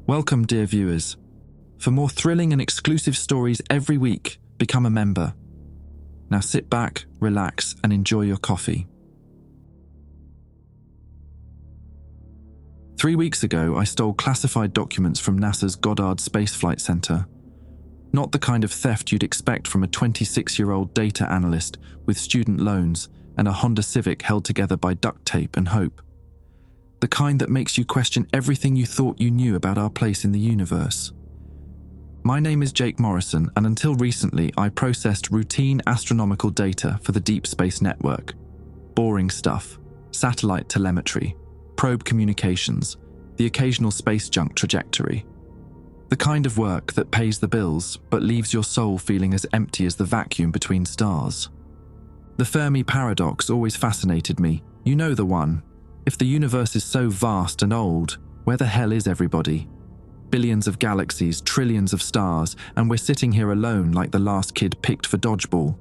Welcome, dear viewers. For more thrilling and exclusive stories every week, become a member. Now sit back, relax, and enjoy your coffee. 3 weeks ago, I stole classified documents from NASA's Goddard Space Flight Center. Not the kind of theft you'd expect from a 26-year-old data analyst with student loans and a Honda Civic held together by duct tape and hope. The kind that makes you question everything you thought you knew about our place in the universe. My name is Jake Morrison, and until recently, I processed routine astronomical data for the Deep Space Network. Boring stuff, satellite telemetry, probe communications, the occasional space junk trajectory. The kind of work that pays the bills, but leaves your soul feeling as empty as the vacuum between stars. The Fermi paradox always fascinated me. You know the one. If the universe is so vast and old, where the hell is everybody? Billions of galaxies, trillions of stars, and we're sitting here alone like the last kid picked for dodgeball.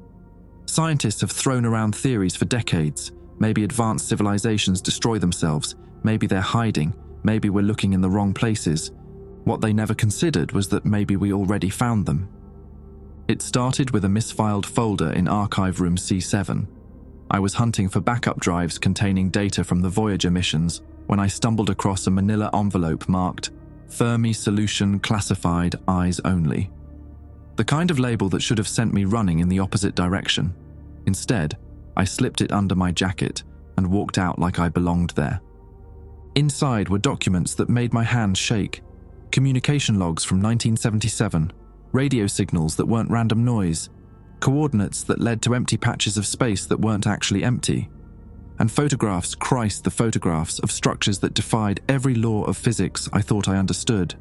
Scientists have thrown around theories for decades. Maybe advanced civilizations destroy themselves. Maybe they're hiding. Maybe we're looking in the wrong places. What they never considered was that maybe we already found them. It started with a misfiled folder in Archive Room C7. I was hunting for backup drives containing data from the Voyager missions when I stumbled across a manila envelope marked Fermi Solution Classified Eyes Only. The kind of label that should have sent me running in the opposite direction. Instead, I slipped it under my jacket and walked out like I belonged there. Inside were documents that made my hands shake. Communication logs from 1977, radio signals that weren't random noise, coordinates that led to empty patches of space that weren't actually empty, and photographs, Christ, the photographs of structures that defied every law of physics I thought I understood.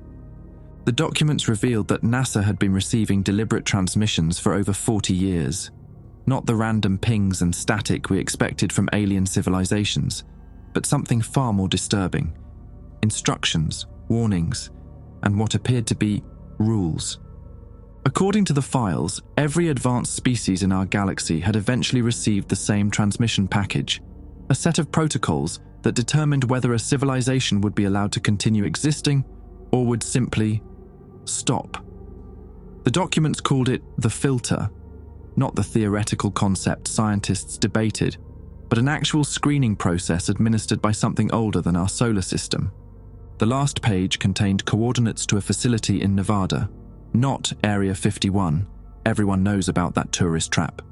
The documents revealed that NASA had been receiving deliberate transmissions for over 40 years. Not the random pings and static we expected from alien civilizations, but something far more disturbing. Instructions, warnings, and what appeared to be rules. According to the files, every advanced species in our galaxy had eventually received the same transmission package, a set of protocols that determined whether a civilization would be allowed to continue existing or would simply stop. The documents called it the filter, not the theoretical concept scientists debated, but an actual screening process administered by something older than our solar system. The last page contained coordinates to a facility in Nevada, not Area 51. Everyone knows about that tourist trap.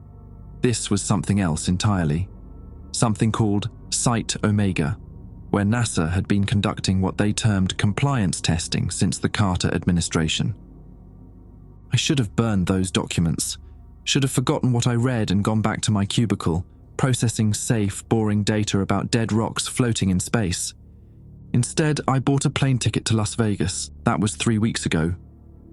This was something else entirely. Something called Site Omega, where NASA had been conducting what they termed compliance testing since the Carter administration. I should have burned those documents. Should have forgotten what I read and gone back to my cubicle, processing safe, boring data about dead rocks floating in space. Instead, I bought a plane ticket to Las Vegas. That was 3 weeks ago.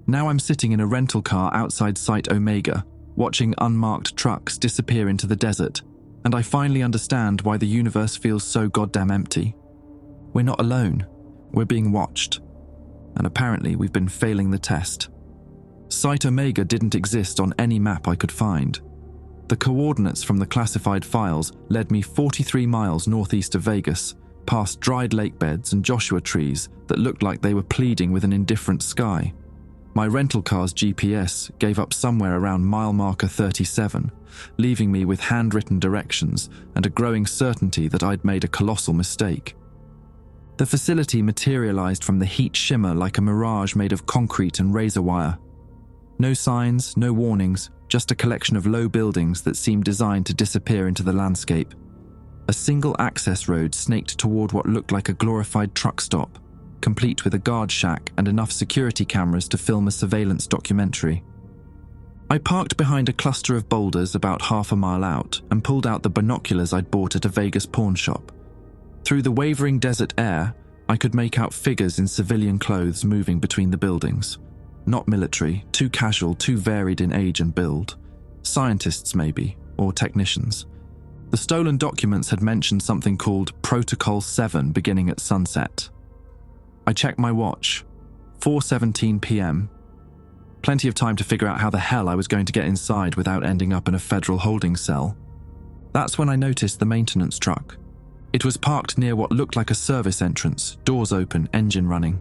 Now I'm sitting in a rental car outside Site Omega, watching unmarked trucks disappear into the desert, and I finally understand why the universe feels so goddamn empty. We're not alone. We're being watched. And apparently we've been failing the test. Site Omega didn't exist on any map I could find. The coordinates from the classified files led me 43 miles northeast of Vegas, past dried lake beds and Joshua trees that looked like they were pleading with an indifferent sky. My rental car's GPS gave up somewhere around mile marker 37, leaving me with handwritten directions and a growing certainty that I'd made a colossal mistake. The facility materialized from the heat shimmer like a mirage made of concrete and razor wire. No signs, no warnings, just a collection of low buildings that seemed designed to disappear into the landscape. A single access road snaked toward what looked like a glorified truck stop, complete with a guard shack and enough security cameras to film a surveillance documentary. I parked behind a cluster of boulders about half a mile out and pulled out the binoculars I'd bought at a Vegas pawn shop. Through the wavering desert air, I could make out figures in civilian clothes moving between the buildings. Not military, too casual, too varied in age and build. Scientists maybe, or technicians. The stolen documents had mentioned something called Protocol 7 beginning at sunset. I checked my watch. 4:17 p.m. Plenty of time to figure out how the hell I was going to get inside without ending up in a federal holding cell. That's when I noticed the maintenance truck. It was parked near what looked like a service entrance, doors open, engine running.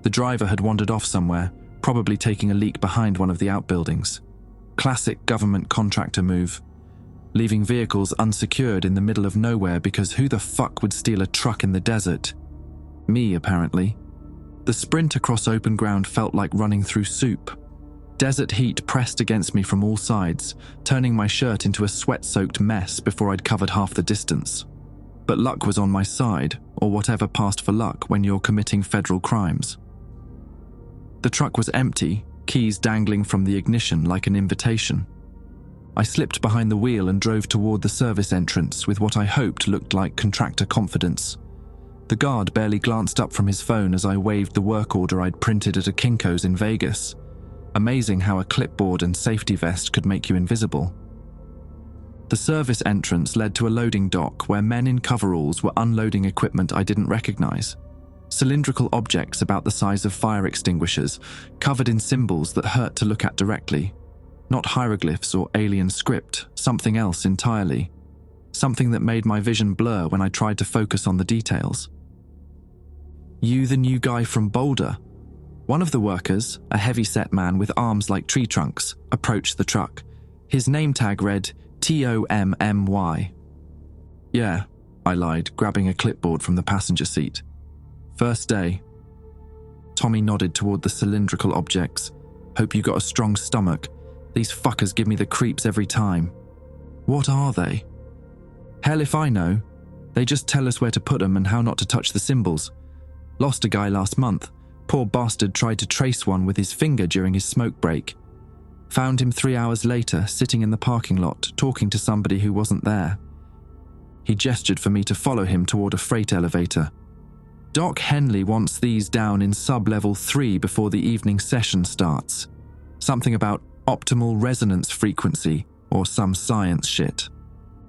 The driver had wandered off somewhere, probably taking a leak behind one of the outbuildings. Classic government contractor move. Leaving vehicles unsecured in the middle of nowhere because who the fuck would steal a truck in the desert? Me, apparently. The sprint across open ground felt like running through soup. Desert heat pressed against me from all sides, turning my shirt into a sweat-soaked mess before I'd covered half the distance. But luck was on my side, or whatever passed for luck when you're committing federal crimes. The truck was empty, keys dangling from the ignition like an invitation. I slipped behind the wheel and drove toward the service entrance with what I hoped looked like contractor confidence. The guard barely glanced up from his phone as I waved the work order I'd printed at a Kinko's in Vegas. Amazing how a clipboard and safety vest could make you invisible. The service entrance led to a loading dock where men in coveralls were unloading equipment I didn't recognize. Cylindrical objects about the size of fire extinguishers, covered in symbols that hurt to look at directly. Not hieroglyphs or alien script, something else entirely. Something that made my vision blur when I tried to focus on the details. "You the new guy from Boulder?" One of the workers, a heavy-set man with arms like tree trunks, approached the truck. His name tag read TOMMY. "Yeah," I lied, grabbing a clipboard from the passenger seat. "First day." Tommy nodded toward the cylindrical objects. "Hope you got a strong stomach. These fuckers give me the creeps every time." "What are they?" "Hell if I know. They just tell us where to put them and how not to touch the symbols. Lost a guy last month. Poor bastard tried to trace one with his finger during his smoke break. Found him 3 hours later, sitting in the parking lot, talking to somebody who wasn't there. He gestured for me to follow him toward a freight elevator. Doc Henley wants these down in sub-level 3 before the evening session starts. Something about optimal resonance frequency or some science shit.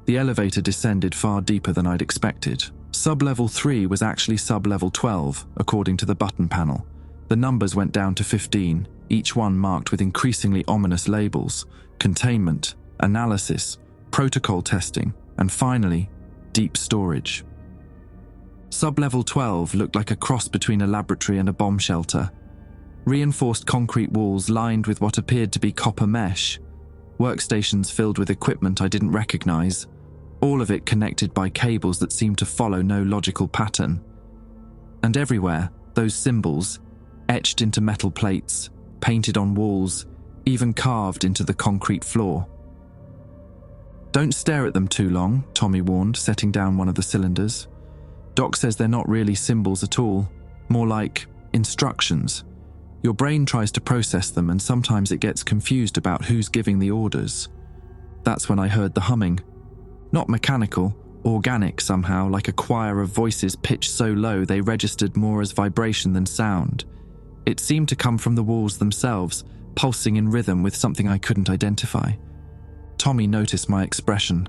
The elevator descended far deeper than I'd expected. Sub-level 3 was actually sub-level 12, according to the button panel. The numbers went down to 15, each one marked with increasingly ominous labels: containment, analysis, protocol testing, and finally, deep storage. Sub-level 12 looked like a cross between a laboratory and a bomb shelter. Reinforced concrete walls lined with what appeared to be copper mesh. Workstations filled with equipment I didn't recognize. All of it connected by cables that seemed to follow no logical pattern. And everywhere, those symbols, etched into metal plates, painted on walls, even carved into the concrete floor. "Don't stare at them too long," Tommy warned, setting down one of the cylinders. "Doc says they're not really symbols at all, more like instructions. Your brain tries to process them and sometimes it gets confused about who's giving the orders." That's when I heard the humming. Not mechanical, organic somehow, like a choir of voices pitched so low they registered more as vibration than sound. It seemed to come from the walls themselves, pulsing in rhythm with something I couldn't identify. Tommy noticed my expression.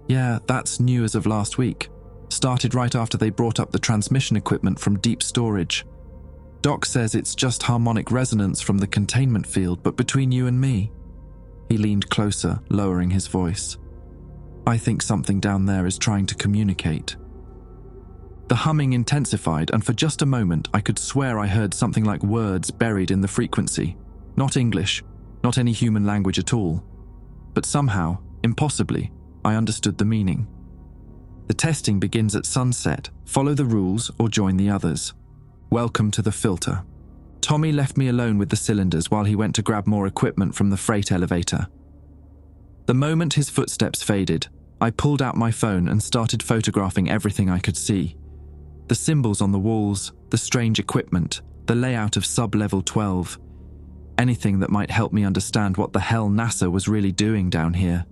"Yeah, that's new as of last week. Started right after they brought up the transmission equipment from deep storage. Doc says it's just harmonic resonance from the containment field, but between you and me." He leaned closer, lowering his voice. "I think something down there is trying to communicate." The humming intensified, and for just a moment I could swear I heard something like words buried in the frequency. Not English, not any human language at all. But somehow, impossibly, I understood the meaning. "The testing begins at sunset. Follow the rules or join the others. Welcome to the filter." Tommy left me alone with the cylinders while he went to grab more equipment from the freight elevator. The moment his footsteps faded, I pulled out my phone and started photographing everything I could see. The symbols on the walls, the strange equipment, the layout of sub-level 12. Anything that might help me understand what the hell NASA was really doing down here.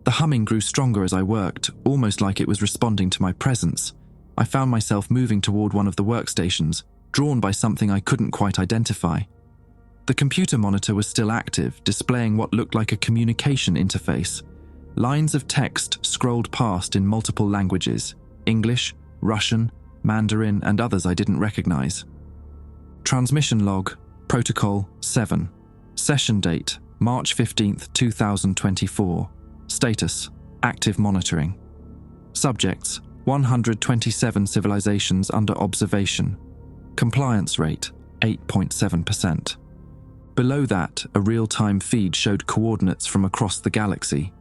The humming grew stronger as I worked, almost like it was responding to my presence. I found myself moving toward one of the workstations, drawn by something I couldn't quite identify. The computer monitor was still active, displaying what looked like a communication interface. Lines of text scrolled past in multiple languages: English, Russian, Mandarin, and others I didn't recognize. Transmission log, Protocol 7. Session date, March 15th, 2024. Status, active monitoring. Subjects, 127 civilizations under observation. Compliance rate, 8.7%. Below that, a real-time feed showed coordinates from across the galaxy.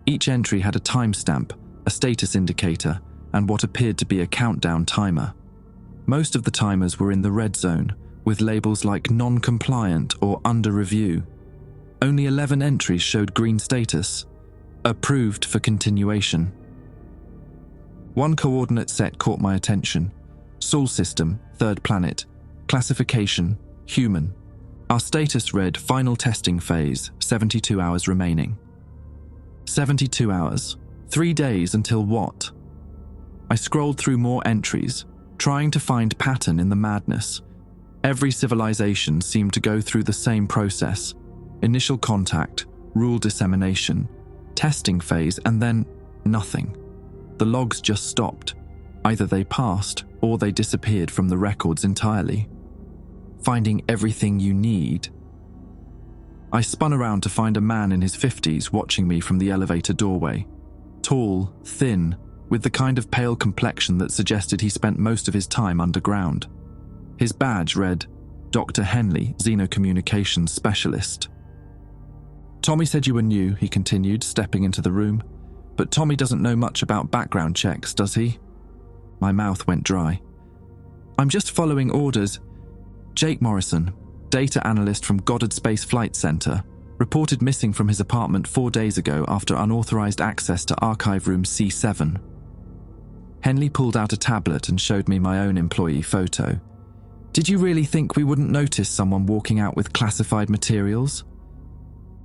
Each entry had a timestamp, a status indicator, and what appeared to be a countdown timer. Most of the timers were in the red zone, with labels like non-compliant or under review. Only 11 entries showed green status, approved for continuation. One coordinate set caught my attention. Sol system, third planet. Classification, human. Our status read final testing phase, 72 hours remaining. 72 hours. 3 days until what? I scrolled through more entries, trying to find pattern in the madness. Every civilization seemed to go through the same process. Initial contact, rule dissemination, testing phase, and then nothing. The logs just stopped. Either they passed or they disappeared from the records entirely. Finding everything you need. I spun around to find a man in his 50s watching me from the elevator doorway. Tall, thin, with the kind of pale complexion that suggested he spent most of his time underground. His badge read, Dr. Henley, Xenocommunications Specialist. Tommy said you were new, he continued, stepping into the room. But Tommy doesn't know much about background checks, does he? My mouth went dry. I'm just following orders. Jake Morrison, data analyst from Goddard Space Flight Center, reported missing from his apartment 4 days ago after unauthorized access to archive room C7. Henley pulled out a tablet and showed me my own employee photo. Did you really think we wouldn't notice someone walking out with classified materials?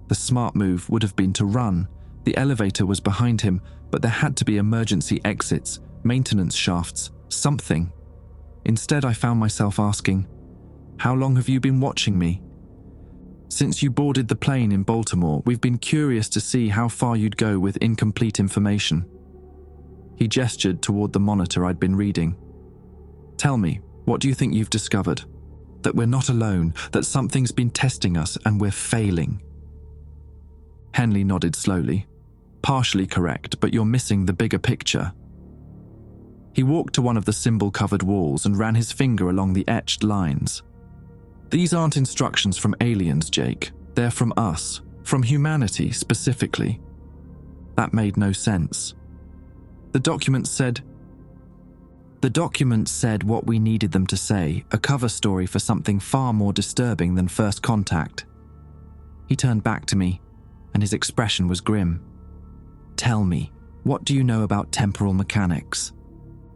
The smart move would have been to run. The elevator was behind him, but there had to be emergency exits, maintenance shafts, something. Instead, I found myself asking, how long have you been watching me? Since you boarded the plane in Baltimore, we've been curious to see how far you'd go with incomplete information. He gestured toward the monitor I'd been reading. Tell me, what do you think you've discovered? That we're not alone, that something's been testing us and we're failing. Henley nodded slowly. Partially correct, but you're missing the bigger picture. He walked to one of the symbol-covered walls and ran his finger along the etched lines. These aren't instructions from aliens, Jake. They're from us, from humanity specifically. That made no sense. The document said what we needed them to say, a cover story for something far more disturbing than first contact. He turned back to me, and his expression was grim. Tell me, what do you know about temporal mechanics?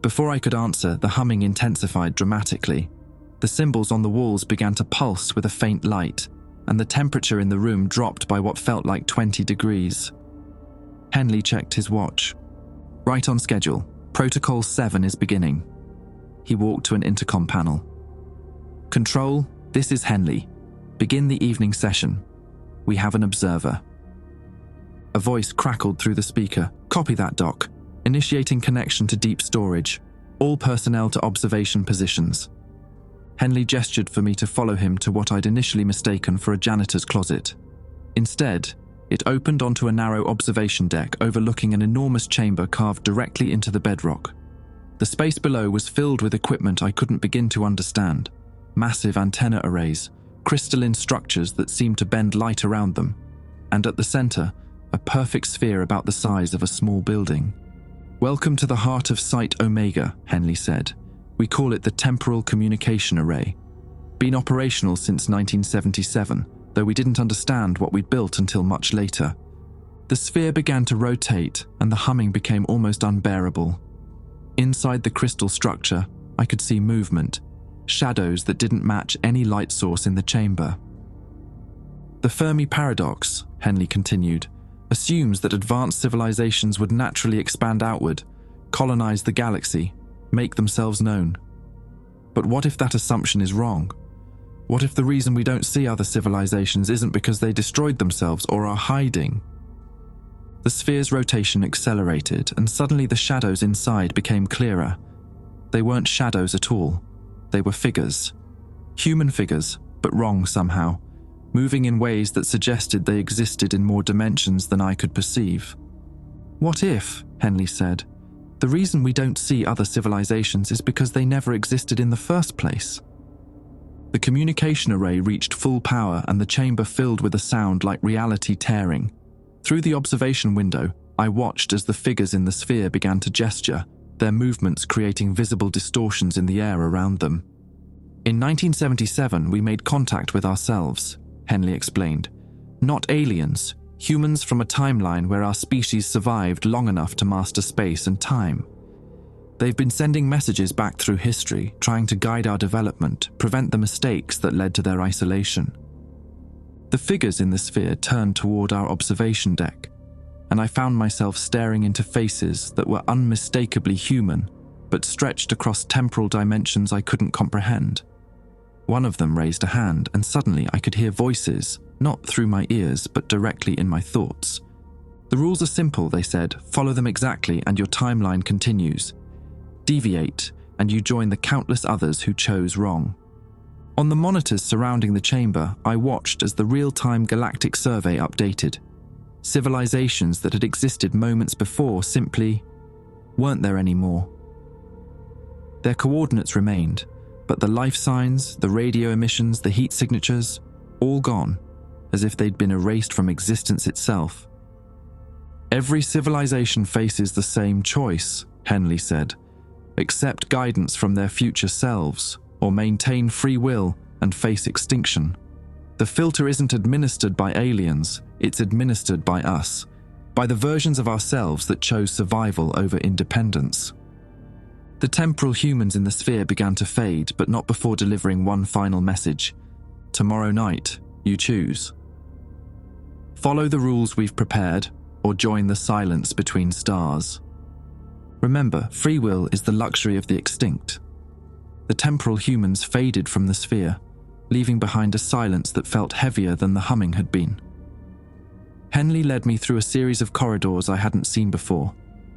Before I could answer, the humming intensified dramatically. The symbols on the walls began to pulse with a faint light, and the temperature in the room dropped by what felt like 20 degrees. Henley checked his watch. Right on schedule. Protocol 7 is beginning. He walked to an intercom panel. Control, this is Henley. Begin the evening session. We have an observer. A voice crackled through the speaker. Copy that, Doc. Initiating connection to deep storage. All personnel to observation positions. Henley gestured for me to follow him to what I'd initially mistaken for a janitor's closet. Instead, it opened onto a narrow observation deck overlooking an enormous chamber carved directly into the bedrock. The space below was filled with equipment I couldn't begin to understand. Massive antenna arrays, crystalline structures that seemed to bend light around them, and at the center, a perfect sphere about the size of a small building. Welcome to the heart of Site Omega, Henley said. We call it the Temporal Communication Array. Been operational since 1977, though we didn't understand what we'd built until much later. The sphere began to rotate, and the humming became almost unbearable. Inside the crystal structure, I could see movement, shadows that didn't match any light source in the chamber. The Fermi paradox, Henley continued, assumes that advanced civilizations would naturally expand outward, colonize the galaxy, make themselves known. But what if that assumption is wrong? What if the reason we don't see other civilizations isn't because they destroyed themselves or are hiding? The sphere's rotation accelerated, and suddenly the shadows inside became clearer. They weren't shadows at all. They were figures. Human figures, but wrong somehow, moving in ways that suggested they existed in more dimensions than I could perceive. What if, Henley said, the reason we don't see other civilizations is because they never existed in the first place? The communication array reached full power and the chamber filled with a sound like reality tearing. Through the observation window, I watched as the figures in the sphere began to gesture, their movements creating visible distortions in the air around them. In 1977, we made contact with ourselves, Henley explained. Not aliens, humans from a timeline where our species survived long enough to master space and time. They've been sending messages back through history, trying to guide our development, prevent the mistakes that led to their isolation. The figures in the sphere turned toward our observation deck, and I found myself staring into faces that were unmistakably human, but stretched across temporal dimensions I couldn't comprehend. One of them raised a hand, and suddenly I could hear voices, not through my ears, but directly in my thoughts. The rules are simple, they said. Follow them exactly, and your timeline continues. Deviate, and you join the countless others who chose wrong. On the monitors surrounding the chamber, I watched as the real-time galactic survey updated. Civilizations that had existed moments before simply weren't there anymore. Their coordinates remained, but the life signs, the radio emissions, the heat signatures, all gone, as if they'd been erased from existence itself. Every civilization faces the same choice, Henley said. Accept guidance from their future selves, or maintain free will and face extinction. The filter isn't administered by aliens, it's administered by us, by the versions of ourselves that chose survival over independence. The temporal humans in the sphere began to fade, but not before delivering one final message. Tomorrow night, you choose. Follow the rules we've prepared, or join the silence between stars. Remember, free will is the luxury of the extinct. The temporal humans faded from the sphere, leaving behind a silence that felt heavier than the humming had been. Henley led me through a series of corridors I hadn't seen before,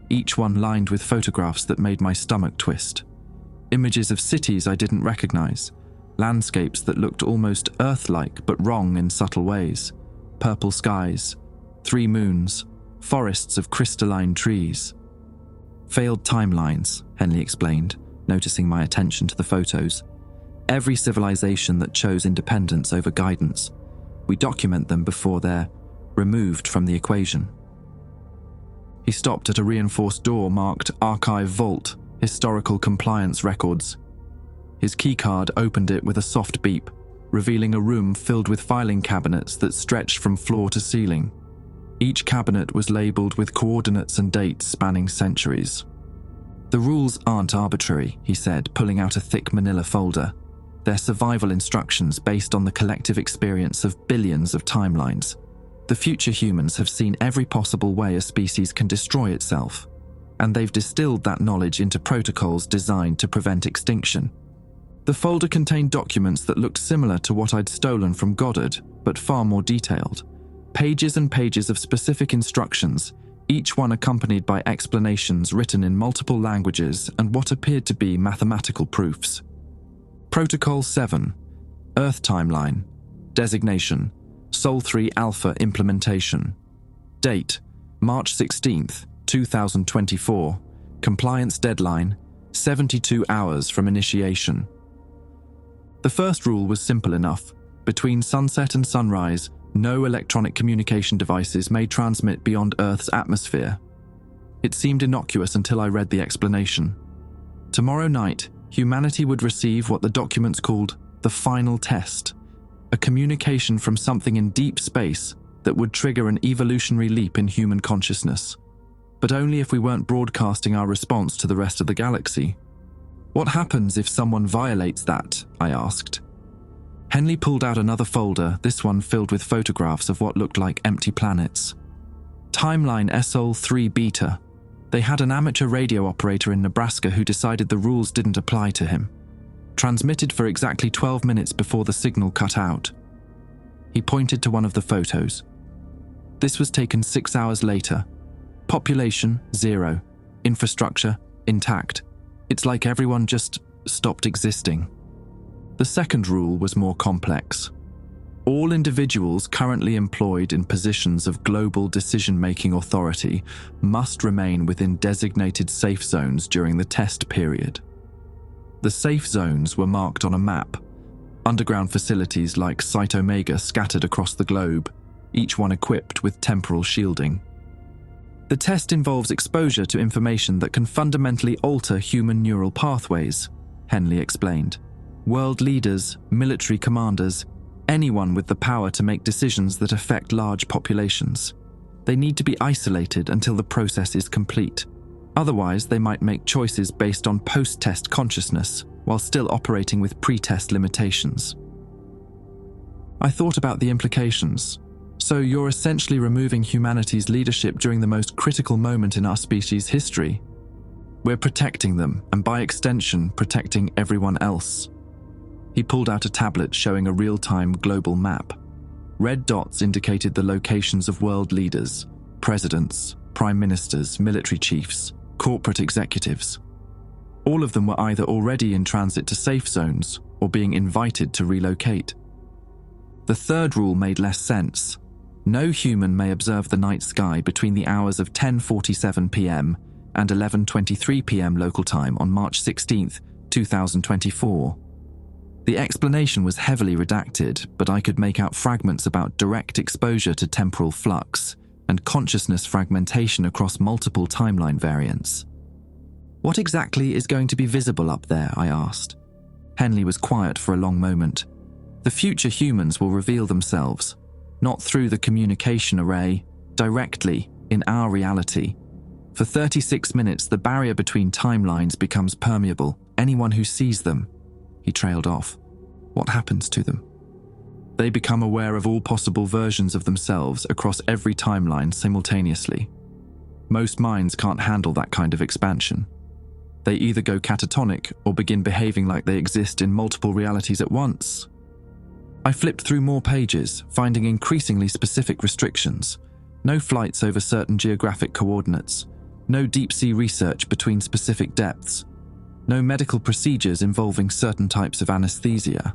each one lined with photographs that made my stomach twist. Images of cities I didn't recognize, landscapes that looked almost Earth-like but wrong in subtle ways, purple skies, 3 moons, forests of crystalline trees. Failed timelines, Henley explained, noticing my attention to the photos. Every civilization that chose independence over guidance. We document them before they're removed from the equation. He stopped at a reinforced door marked Archive Vault, Historical Compliance Records. His keycard opened it with a soft beep, revealing a room filled with filing cabinets that stretched from floor to ceiling. Each cabinet was labeled with coordinates and dates spanning centuries. The rules aren't arbitrary, he said, pulling out a thick manila folder. They're survival instructions based on the collective experience of billions of timelines. The future humans have seen every possible way a species can destroy itself, and they've distilled that knowledge into protocols designed to prevent extinction. The folder contained documents that looked similar to what I'd stolen from Goddard, but far more detailed. Pages and pages of specific instructions, each one accompanied by explanations written in multiple languages and what appeared to be mathematical proofs. Protocol 7. Earth Timeline. Designation. Sol 3 Alpha Implementation. Date. March 16th, 2024. Compliance deadline. 72 hours from initiation. The first rule was simple enough. Between sunset and sunrise, no electronic communication devices may transmit beyond Earth's atmosphere. It seemed innocuous until I read the explanation. Tomorrow night, humanity would receive what the documents called the final test, a communication from something in deep space that would trigger an evolutionary leap in human consciousness. But only if we weren't broadcasting our response to the rest of the galaxy. What happens if someone violates that? I asked. Henley pulled out another folder, this one filled with photographs of what looked like empty planets. Timeline SOL 3 Beta. They had an amateur radio operator in Nebraska who decided the rules didn't apply to him. Transmitted for exactly 12 minutes before the signal cut out. He pointed to one of the photos. This was taken 6 hours later. Population, 0. Infrastructure, intact. It's like everyone just stopped existing. The second rule was more complex. All individuals currently employed in positions of global decision-making authority must remain within designated safe zones during the test period. The safe zones were marked on a map. underground facilities like Site Omega scattered across the globe, each one equipped with temporal shielding. The test involves exposure to information that can fundamentally alter human neural pathways, Henley explained. World leaders, military commanders, anyone with the power to make decisions that affect large populations. They need to be isolated until the process is complete. Otherwise, they might make choices based on post-test consciousness while still operating with pre-test limitations. I thought about the implications. So you're essentially removing humanity's leadership during the most critical moment in our species' history. We're protecting them, and by extension, protecting everyone else. He pulled out a tablet showing a real-time global map. Red dots indicated the locations of world leaders, presidents, prime ministers, military chiefs, corporate executives. All of them were either already in transit to safe zones or being invited to relocate. The third rule made less sense. No human may observe the night sky between the hours of 10:47 p.m. and 11:23 p.m. local time on March 16, 2024. The explanation was heavily redacted, but I could make out fragments about direct exposure to temporal flux and consciousness fragmentation across multiple timeline variants. What exactly is going to be visible up there, I asked. Henley was quiet for a long moment. The future humans will reveal themselves, not through the communication array, directly in our reality. For 36 minutes, the barrier between timelines becomes permeable. Anyone who sees them, he trailed off. What happens to them? They become aware of all possible versions of themselves across every timeline simultaneously. Most minds can't handle that kind of expansion. They either go catatonic or begin behaving like they exist in multiple realities at once. I flipped through more pages, finding increasingly specific restrictions. No flights over certain geographic coordinates. No deep-sea research between specific depths. No medical procedures involving certain types of anesthesia.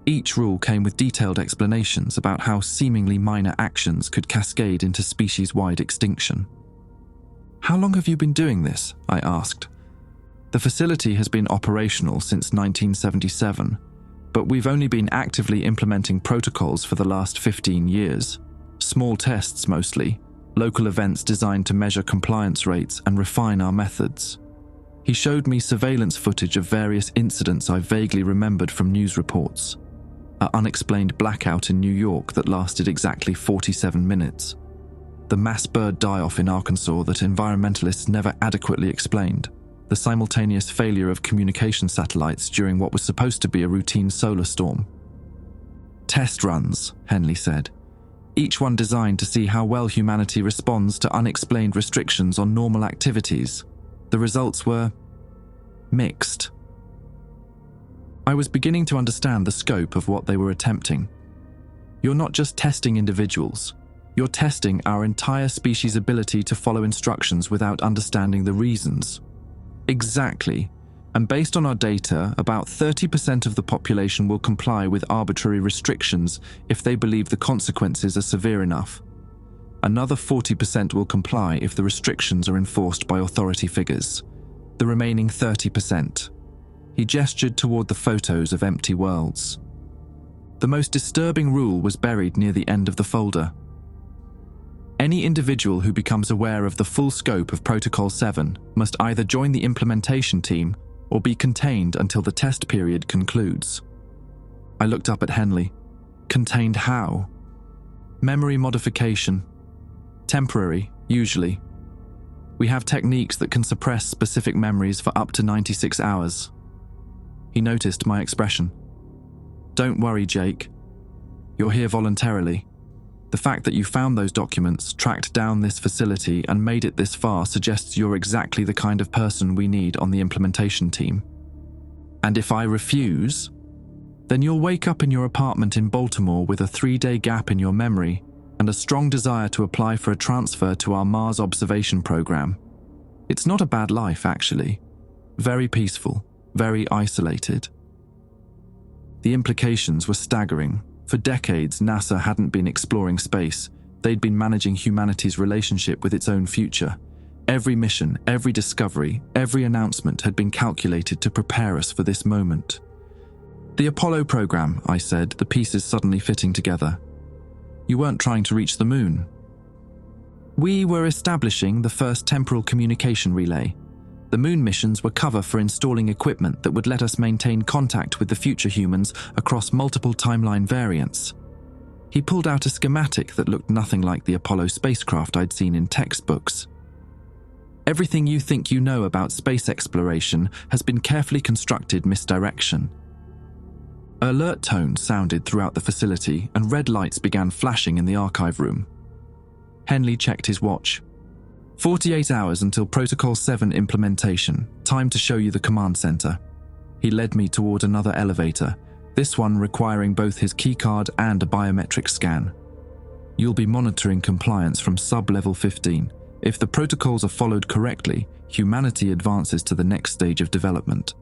Each rule came with detailed explanations about how seemingly minor actions could cascade into species-wide extinction. How long have you been doing this? I asked. The facility has been operational since 1977, but we've only been actively implementing protocols for the last 15 years. Small tests mostly, local events designed to measure compliance rates and refine our methods. He showed me surveillance footage of various incidents I vaguely remembered from news reports. An unexplained blackout in New York that lasted exactly 47 minutes. The mass bird die-off in Arkansas that environmentalists never adequately explained. The simultaneous failure of communication satellites during what was supposed to be a routine solar storm. Test runs, Henley said. Each one designed to see how well humanity responds to unexplained restrictions on normal activities. The results were mixed. I was beginning to understand the scope of what they were attempting. You're not just testing individuals. You're testing our entire species' ability to follow instructions without understanding the reasons. Exactly. And based on our data, about 30% of the population will comply with arbitrary restrictions if they believe the consequences are severe enough. Another 40% will comply if the restrictions are enforced by authority figures. The remaining 30%. He gestured toward the photos of empty worlds. The most disturbing rule was buried near the end of the folder. Any individual who becomes aware of the full scope of Protocol 7 must either join the implementation team or be contained until the test period concludes. I looked up at Henley. Contained how? Memory modification. Temporary, usually. We have techniques that can suppress specific memories for up to 96 hours. He noticed my expression. Don't worry, Jake. You're here voluntarily. The fact that you found those documents, tracked down this facility, and made it this far suggests you're exactly the kind of person we need on the implementation team. And if I refuse, then you'll wake up in your apartment in Baltimore with a 3-day gap in your memory and a strong desire to apply for a transfer to our Mars observation program. It's not a bad life, actually. Very peaceful, very isolated. The implications were staggering. For decades, NASA hadn't been exploring space. They'd been managing humanity's relationship with its own future. Every mission, every discovery, every announcement had been calculated to prepare us for this moment. The Apollo program, I said, the pieces suddenly fitting together. You weren't trying to reach the moon. We were establishing the first temporal communication relay. The moon missions were cover for installing equipment that would let us maintain contact with the future humans across multiple timeline variants. He pulled out a schematic that looked nothing like the Apollo spacecraft I'd seen in textbooks. Everything you think you know about space exploration has been carefully constructed misdirection. Alert tones sounded throughout the facility and red lights began flashing in the archive room. Henley checked his watch. 48 hours until Protocol 7 implementation. Time to show you the command center. He led me toward another elevator, this one requiring both his keycard and a biometric scan. You'll be monitoring compliance from sub-level 15. If the protocols are followed correctly, humanity advances to the next stage of development.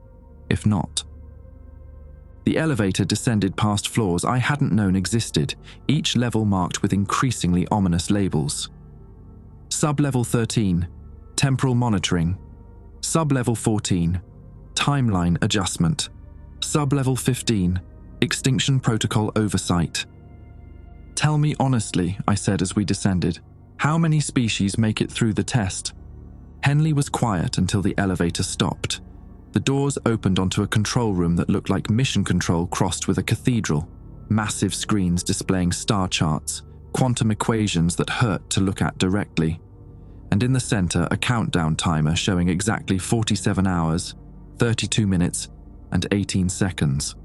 If not. The elevator descended past floors I hadn't known existed, each level marked with increasingly ominous labels. Sub-level 13, temporal monitoring. Sub-level 14, timeline adjustment. Sub-level 15, extinction protocol oversight. Tell me honestly, I said as we descended, how many species make it through the test? Henley was quiet until the elevator stopped. The doors opened onto a control room that looked like mission control crossed with a cathedral. Massive screens displaying star charts, quantum equations that hurt to look at directly. And in the center, a countdown timer showing exactly 47 hours, 32 minutes, and 18 seconds.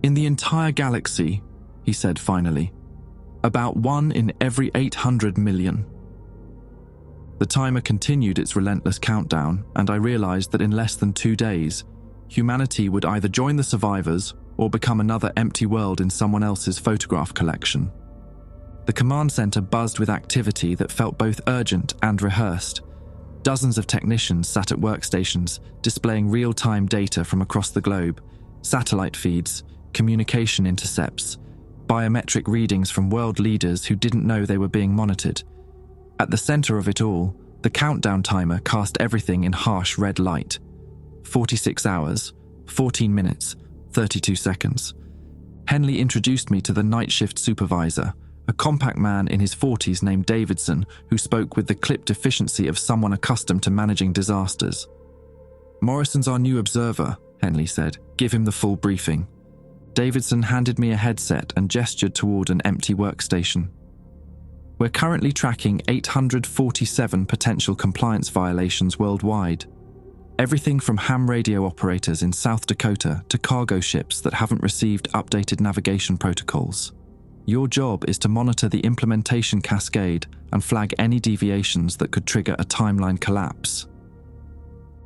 In the entire galaxy, he said finally, about 1 in every 800 million. The timer continued its relentless countdown, and I realized that in less than 2 days, humanity would either join the survivors or become another empty world in someone else's photograph collection. The command center buzzed with activity that felt both urgent and rehearsed. Dozens of technicians sat at workstations, displaying real-time data from across the globe, satellite feeds, communication intercepts, biometric readings from world leaders who didn't know they were being monitored. At the center of it all, the countdown timer cast everything in harsh red light. 46 hours, 14 minutes, 32 seconds. Henley introduced me to the night shift supervisor, a compact man in his 40s named Davidson who spoke with the clipped efficiency of someone accustomed to managing disasters. Morrison's our new observer, Henley said. Give him the full briefing. Davidson handed me a headset and gestured toward an empty workstation. We're currently tracking 847 potential compliance violations worldwide. Everything from ham radio operators in South Dakota to cargo ships that haven't received updated navigation protocols. Your job is to monitor the implementation cascade and flag any deviations that could trigger a timeline collapse.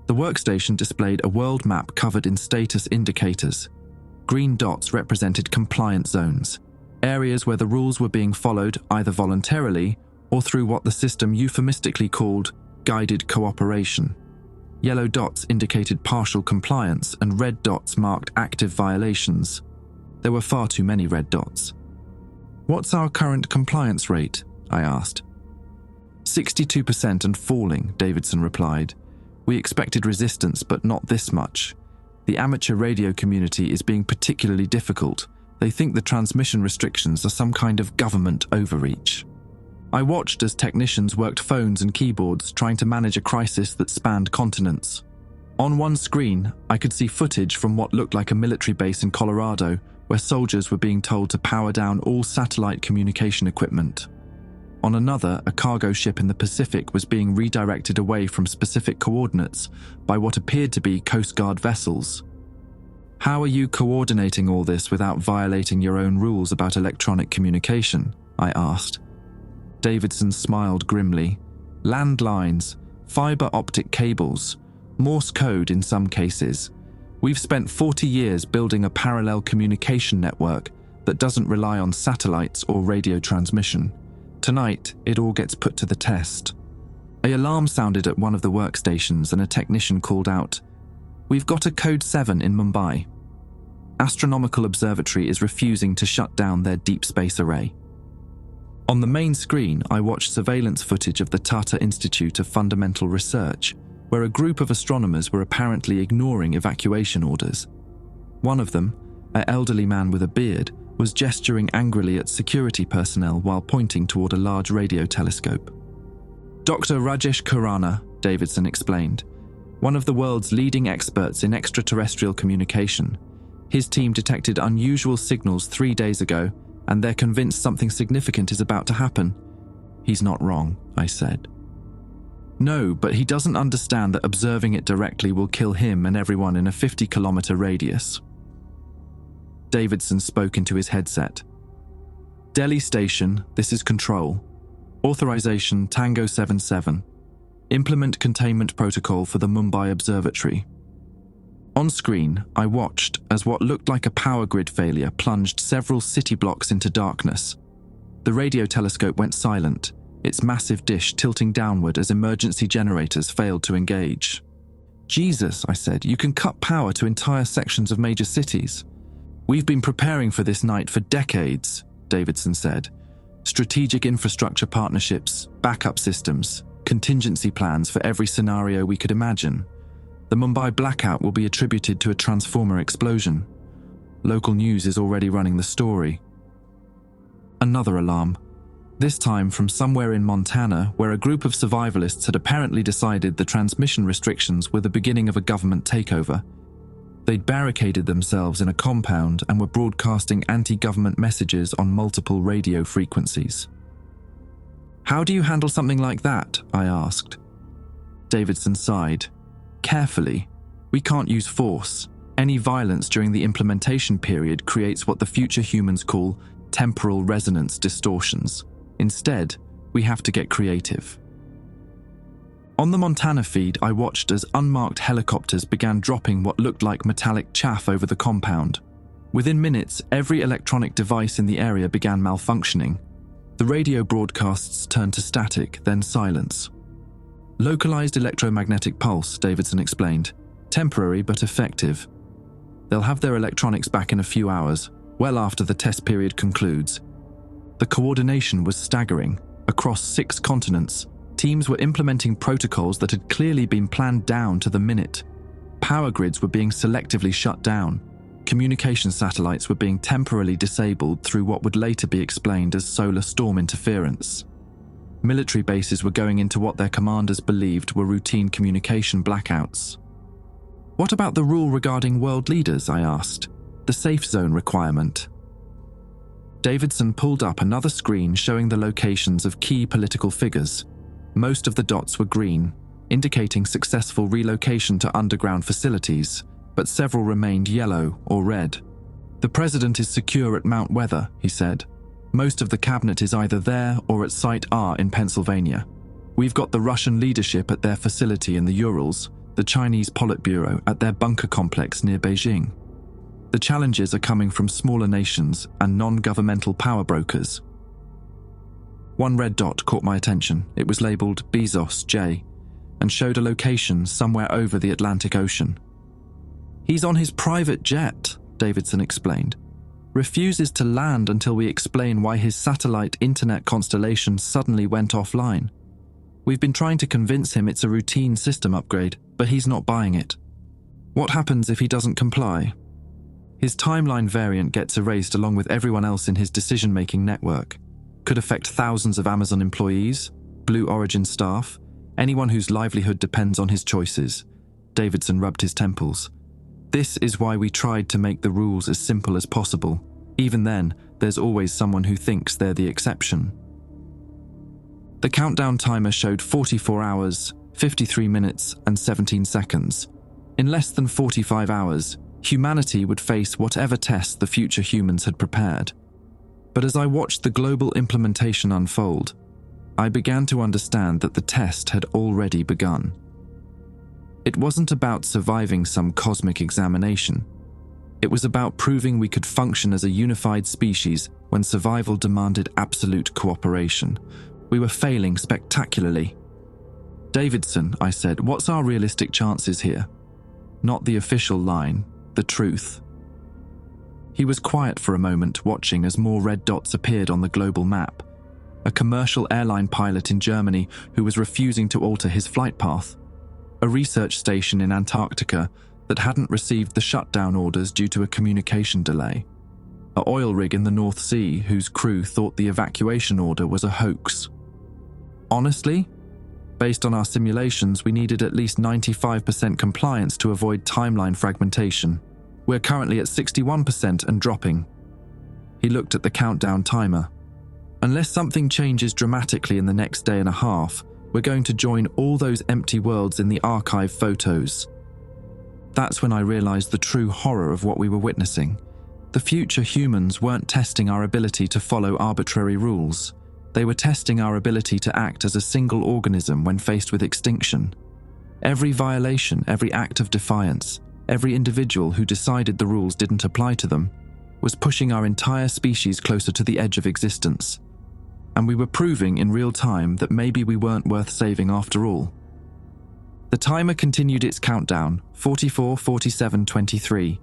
The workstation displayed a world map covered in status indicators. Green dots represented compliance zones, areas where the rules were being followed either voluntarily or through what the system euphemistically called guided cooperation. Yellow dots indicated partial compliance and red dots marked active violations. There were far too many red dots. What's our current compliance rate? I asked. 62% and falling, Davidson replied. We expected resistance, but not this much. The amateur radio community is being particularly difficult. They think the transmission restrictions are some kind of government overreach. I watched as technicians worked phones and keyboards trying to manage a crisis that spanned continents. On one screen, I could see footage from what looked like a military base in Colorado, where soldiers were being told to power down all satellite communication equipment. On another, a cargo ship in the Pacific was being redirected away from specific coordinates by what appeared to be Coast Guard vessels. How are you coordinating all this without violating your own rules about electronic communication? I asked. Davidson smiled grimly. Landlines, fiber optic cables, Morse code in some cases. We've spent 40 years building a parallel communication network that doesn't rely on satellites or radio transmission. Tonight, it all gets put to the test. An alarm sounded at one of the workstations and a technician called out, "We've got a code 7 in Mumbai. Astronomical Observatory is refusing to shut down their deep space array." On the main screen, I watched surveillance footage of the Tata Institute of Fundamental Research, where a group of astronomers were apparently ignoring evacuation orders. One of them, an elderly man with a beard, was gesturing angrily at security personnel while pointing toward a large radio telescope. Dr. Rajesh Khurana, Davidson explained, one of the world's leading experts in extraterrestrial communication. His team detected unusual signals 3 days ago, and they're convinced something significant is about to happen. He's not wrong, I said. No, but he doesn't understand that observing it directly will kill him and everyone in a 50-kilometer radius. Davidson spoke into his headset. Delhi Station, this is Control. Authorization Tango 77. Implement containment protocol for the Mumbai Observatory. On screen, I watched as what looked like a power grid failure plunged several city blocks into darkness. The radio telescope went silent, its massive dish tilting downward as emergency generators failed to engage. Jesus, I said, you can cut power to entire sections of major cities. We've been preparing for this night for decades, Davidson said. Strategic infrastructure partnerships, backup systems, contingency plans for every scenario we could imagine. The Mumbai blackout will be attributed to a transformer explosion. Local news is already running the story. Another alarm. This time from somewhere in Montana, where a group of survivalists had apparently decided the transmission restrictions were the beginning of a government takeover. They'd barricaded themselves in a compound and were broadcasting anti-government messages on multiple radio frequencies. How do you handle something like that? I asked. Davidson sighed. Carefully. We can't use force. Any violence during the implementation period creates what the future humans call temporal resonance distortions. Instead, we have to get creative. On the Montana feed, I watched as unmarked helicopters began dropping what looked like metallic chaff over the compound. Within minutes, every electronic device in the area began malfunctioning. The radio broadcasts turned to static, then silence. Localized electromagnetic pulse, Davidson explained. Temporary but effective. They'll have their electronics back in a few hours, well after the test period concludes. The coordination was staggering. Across 6 continents, teams were implementing protocols that had clearly been planned down to the minute. Power grids were being selectively shut down. Communication satellites were being temporarily disabled through what would later be explained as solar storm interference. Military bases were going into what their commanders believed were routine communication blackouts. What about the rule regarding world leaders, I asked. The safe zone requirement. Davidson pulled up another screen showing the locations of key political figures. Most of the dots were green, indicating successful relocation to underground facilities, but several remained yellow or red. The president is secure at Mount Weather, he said. Most of the cabinet is either there or at Site R in Pennsylvania. We've got the Russian leadership at their facility in the Urals, the Chinese Politburo at their bunker complex near Beijing. The challenges are coming from smaller nations and non-governmental power brokers. One red dot caught my attention. It was labeled Bezos J and showed a location somewhere over the Atlantic Ocean. He's on his private jet, Davidson explained. Refuses to land until we explain why his satellite internet constellation suddenly went offline. We've been trying to convince him it's a routine system upgrade, but he's not buying it. What happens if he doesn't comply? His timeline variant gets erased along with everyone else in his decision-making network. Could affect thousands of Amazon employees, Blue Origin staff, anyone whose livelihood depends on his choices. Davidson rubbed his temples. This is why we tried to make the rules as simple as possible. Even then, there's always someone who thinks they're the exception. The countdown timer showed 44 hours, 53 minutes, and 17 seconds. In less than 45 hours, humanity would face whatever test the future humans had prepared. But as I watched the global implementation unfold, I began to understand that the test had already begun. It wasn't about surviving some cosmic examination. It was about proving we could function as a unified species when survival demanded absolute cooperation. We were failing spectacularly. Davidson, I said, what's our realistic chances here? Not the official line, the truth. He was quiet for a moment, watching as more red dots appeared on the global map. A commercial airline pilot in Germany who was refusing to alter his flight path. A research station in Antarctica, that hadn't received the shutdown orders due to a communication delay. An oil rig in the North Sea whose crew thought the evacuation order was a hoax. Honestly, based on our simulations, we needed at least 95% compliance to avoid timeline fragmentation. We're currently at 61% and dropping. He looked at the countdown timer. Unless something changes dramatically in the next day and a half, we're going to join all those empty worlds in the archive photos. That's when I realized the true horror of what we were witnessing. The future humans weren't testing our ability to follow arbitrary rules. They were testing our ability to act as a single organism when faced with extinction. Every violation, every act of defiance, every individual who decided the rules didn't apply to them, was pushing our entire species closer to the edge of existence. And we were proving in real time that maybe we weren't worth saving after all. The timer continued its countdown, 44, 47, 23.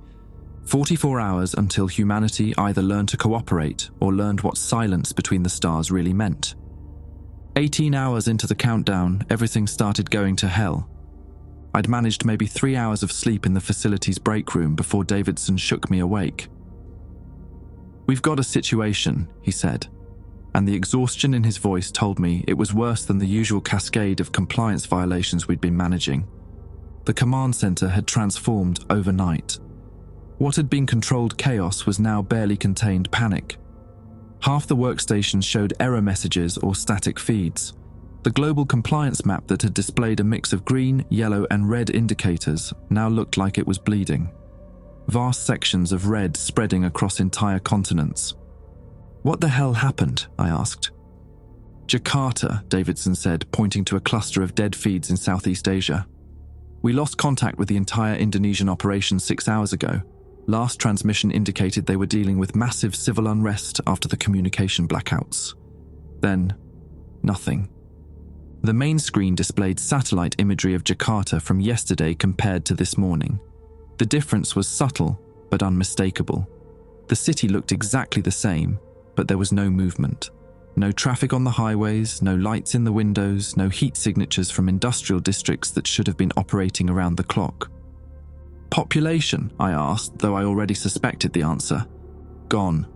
44 hours until humanity either learned to cooperate or learned what silence between the stars really meant. 18 hours into the countdown, everything started going to hell. I'd managed maybe 3 hours of sleep in the facility's break room before Davidson shook me awake. "We've got a situation," he said, and the exhaustion in his voice told me it was worse than the usual cascade of compliance violations we'd been managing. The command center had transformed overnight. What had been controlled chaos was now barely contained panic. Half the workstations showed error messages or static feeds. The global compliance map that had displayed a mix of green, yellow, and red indicators now looked like it was bleeding. Vast sections of red spreading across entire continents. "What the hell happened?" I asked. "Jakarta," Davidson said, pointing to a cluster of dead feeds in Southeast Asia. "We lost contact with the entire Indonesian operation 6 hours ago. Last transmission indicated they were dealing with massive civil unrest after the communication blackouts. Then, nothing." The main screen displayed satellite imagery of Jakarta from yesterday compared to this morning. The difference was subtle, but unmistakable. The city looked exactly the same, but there was no movement. No traffic on the highways, no lights in the windows, no heat signatures from industrial districts that should have been operating around the clock. "Population?" I asked, though I already suspected the answer. "Gone.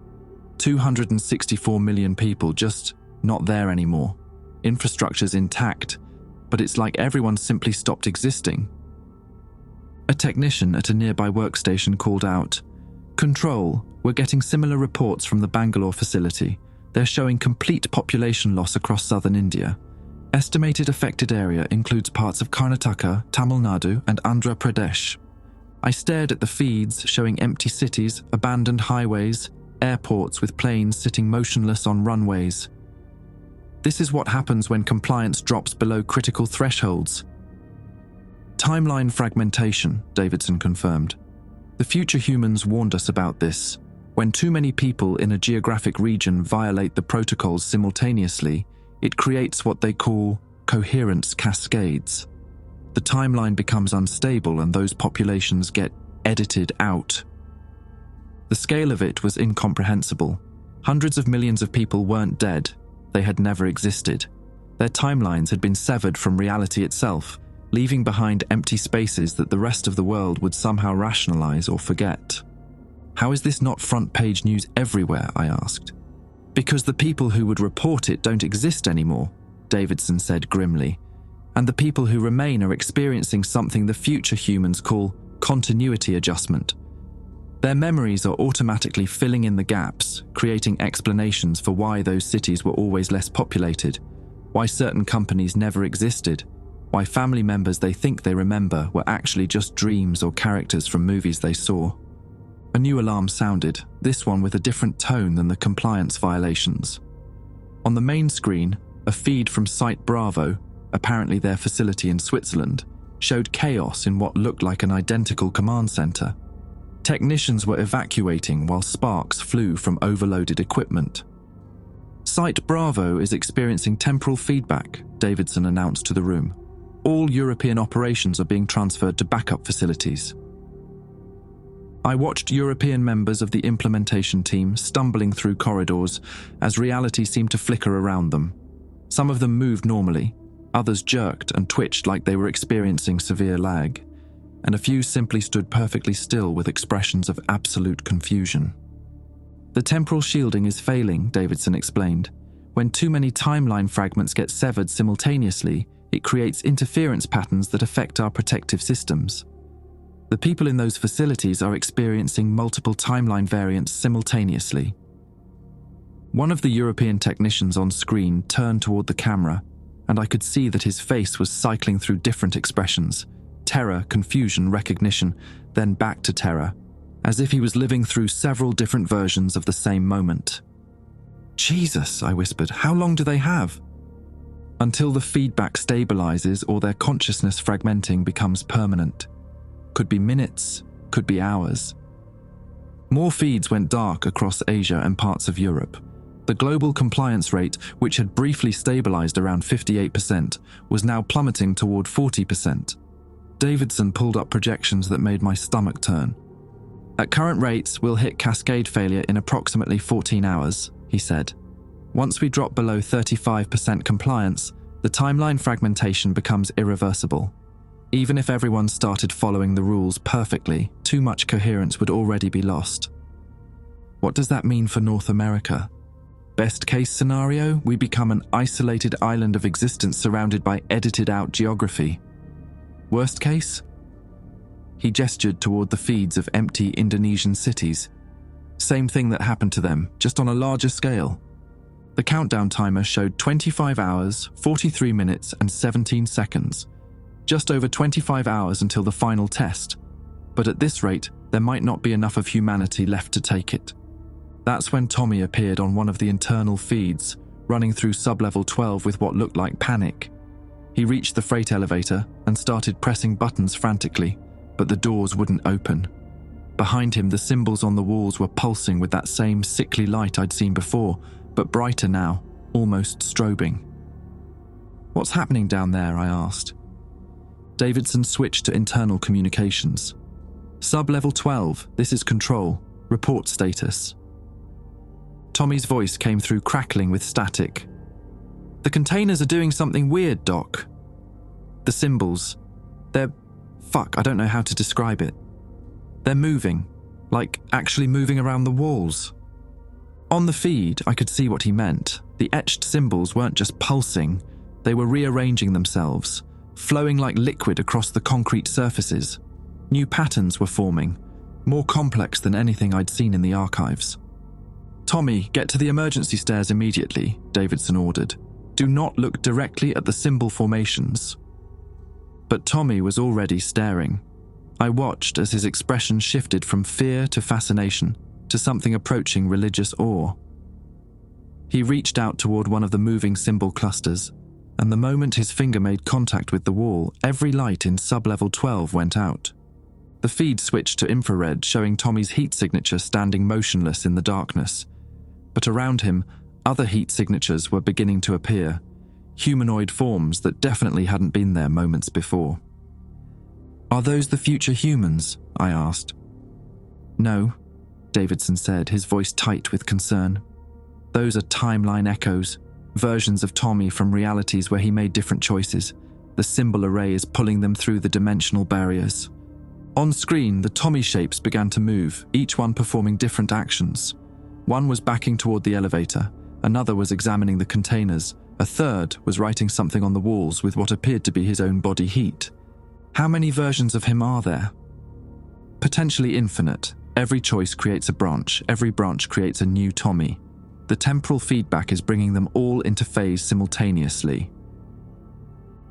264 million people, just not there anymore. Infrastructure's intact, but it's like everyone simply stopped existing." A technician at a nearby workstation called out, "Control, we're getting similar reports from the Bangalore facility. They're showing complete population loss across southern India. Estimated affected area includes parts of Karnataka, Tamil Nadu, and Andhra Pradesh." I stared at the feeds showing empty cities, abandoned highways, airports with planes sitting motionless on runways. This is what happens when compliance drops below critical thresholds. "Timeline fragmentation," Davidson confirmed. "The future humans warned us about this. When too many people in a geographic region violate the protocols simultaneously, it creates what they call coherence cascades. The timeline becomes unstable and those populations get edited out." The scale of it was incomprehensible. Hundreds of millions of people weren't dead. They had never existed. Their timelines had been severed from reality itself, leaving behind empty spaces that the rest of the world would somehow rationalize or forget. "How is this not front-page news everywhere?" I asked. "Because the people who would report it don't exist anymore," Davidson said grimly. "And the people who remain are experiencing something the future humans call continuity adjustment. Their memories are automatically filling in the gaps, creating explanations for why those cities were always less populated, why certain companies never existed, why family members they think they remember were actually just dreams or characters from movies they saw." A new alarm sounded, this one with a different tone than the compliance violations. On the main screen, a feed from Site Bravo, apparently their facility in Switzerland, showed chaos in what looked like an identical command center. Technicians were evacuating while sparks flew from overloaded equipment. "Site Bravo is experiencing temporal feedback," Davidson announced to the room. "All European operations are being transferred to backup facilities." I watched European members of the implementation team stumbling through corridors as reality seemed to flicker around them. Some of them moved normally, others jerked and twitched like they were experiencing severe lag. and a few simply stood perfectly still with expressions of absolute confusion. The temporal shielding is failing, Davidson explained. When too many timeline fragments get severed simultaneously, it creates interference patterns that affect our protective systems. The people in those facilities are experiencing multiple timeline variants simultaneously. One of the European technicians on screen turned toward the camera, and I could see that his face was cycling through different expressions: terror, confusion, recognition, then back to terror, as if he was living through several different versions of the same moment. "Jesus," I whispered, "how long do they have?" "Until the feedback stabilizes or their consciousness fragmenting becomes permanent. Could be minutes, could be hours." More feeds went dark across Asia and parts of Europe. The global compliance rate, which had briefly stabilized around 58%, was now plummeting toward 40%. Davidson pulled up projections that made my stomach turn. "At current rates, we'll hit cascade failure in approximately 14 hours, he said. "Once we drop below 35% compliance, the timeline fragmentation becomes irreversible. Even if everyone started following the rules perfectly, too much coherence would already be lost." What does that mean for North America? Best case scenario, we become an isolated island of existence surrounded by edited-out geography. Worst case? He gestured toward the feeds of empty Indonesian cities. Same thing that happened to them, just on a larger scale. The countdown timer showed 25 hours, 43 minutes, and 17 seconds. Just over 25 hours until the final test. But at this rate, there might not be enough of humanity left to take it. That's when Tommy appeared on one of the internal feeds, running through sublevel 12 with what looked like panic. He reached the freight elevator and started pressing buttons frantically, but the doors wouldn't open. Behind him, the symbols on the walls were pulsing with that same sickly light I'd seen before, but brighter now, almost strobing. "What's happening down there?" I asked. Davidson switched to internal communications. "Sub-level 12, this is Control. Report status." Tommy's voice came through crackling with static. "The containers are doing something weird, Doc. The symbols, I don't know how to describe it. They're moving, like actually moving around the walls." On the feed, I could see what he meant. The etched symbols weren't just pulsing, they were rearranging themselves, flowing like liquid across the concrete surfaces. New patterns were forming, more complex than anything I'd seen in the archives. "Tommy, get to the emergency stairs immediately," Davidson ordered. "Do not look directly at the symbol formations." But Tommy was already staring. I watched as his expression shifted from fear to fascination, to something approaching religious awe. He reached out toward one of the moving symbol clusters, and the moment his finger made contact with the wall, every light in sub-level 12 went out. The feed switched to infrared, showing Tommy's heat signature standing motionless in the darkness. But around him, other heat signatures were beginning to appear, humanoid forms that definitely hadn't been there moments before. "Are those the future humans?" I asked. "No," Davidson said, his voice tight with concern. "Those are timeline echoes, versions of Tommy from realities where he made different choices. The symbol array is pulling them through the dimensional barriers." On screen, the Tommy shapes began to move, each one performing different actions. One was backing toward the elevator, another was examining the containers, a third was writing something on the walls with what appeared to be his own body heat. How many versions of him are there? Potentially infinite. Every choice creates a branch, every branch creates a new Tommy. The temporal feedback is bringing them all into phase simultaneously.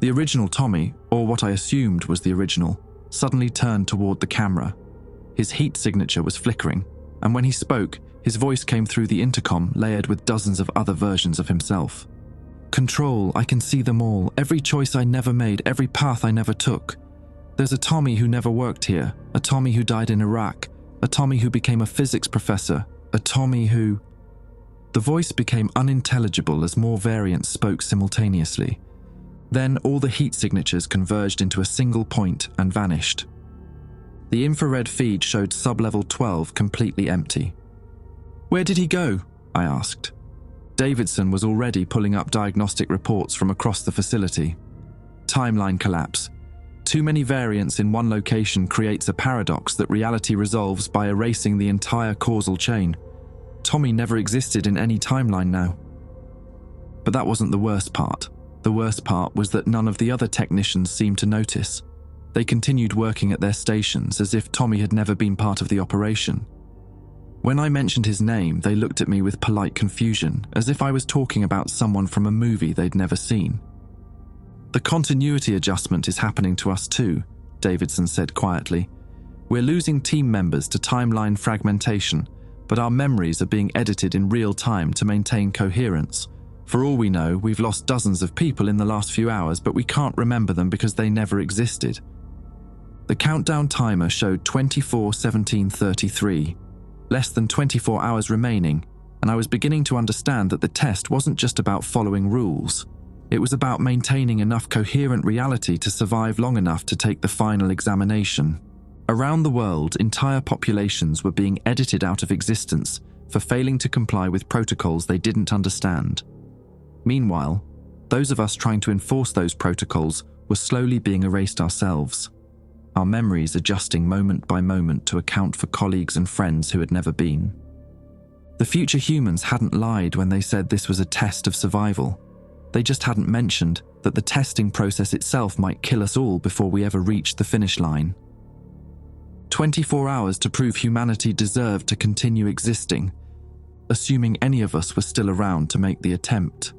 The original Tommy, or what I assumed was the original, suddenly turned toward the camera. His heat signature was flickering, and when he spoke, his voice came through the intercom layered with dozens of other versions of himself. "Control, I can see them all, every choice I never made, every path I never took. There's a Tommy who never worked here, a Tommy who died in Iraq, a Tommy who became a physics professor, a Tommy who..." The voice became unintelligible as more variants spoke simultaneously. Then all the heat signatures converged into a single point and vanished. The infrared feed showed sub-level 12 completely empty. "Where did he go?" I asked. Davidson was already pulling up diagnostic reports from across the facility. "Timeline collapse. Too many variants in one location creates a paradox that reality resolves by erasing the entire causal chain. Tommy never existed in any timeline now. But that wasn't the worst part. The worst part was that none of the other technicians seemed to notice. They continued working at their stations as if Tommy had never been part of the operation. When I mentioned his name, they looked at me with polite confusion, as if I was talking about someone from a movie they'd never seen. "The continuity adjustment is happening to us too," Davidson said quietly. "We're losing team members to timeline fragmentation, but our memories are being edited in real time to maintain coherence. For all we know, we've lost dozens of people in the last few hours, but we can't remember them because they never existed." The countdown timer showed 24:17:33, less than 24 hours remaining, and I was beginning to understand that the test wasn't just about following rules. It was about maintaining enough coherent reality to survive long enough to take the final examination. Around the world, entire populations were being edited out of existence for failing to comply with protocols they didn't understand. Meanwhile, those of us trying to enforce those protocols were slowly being erased ourselves, our memories adjusting moment by moment to account for colleagues and friends who had never been. The future humans hadn't lied when they said this was a test of survival. They just hadn't mentioned that the testing process itself might kill us all before we ever reached the finish line. 24 hours to prove humanity deserved to continue existing, assuming any of us were still around to make the attempt.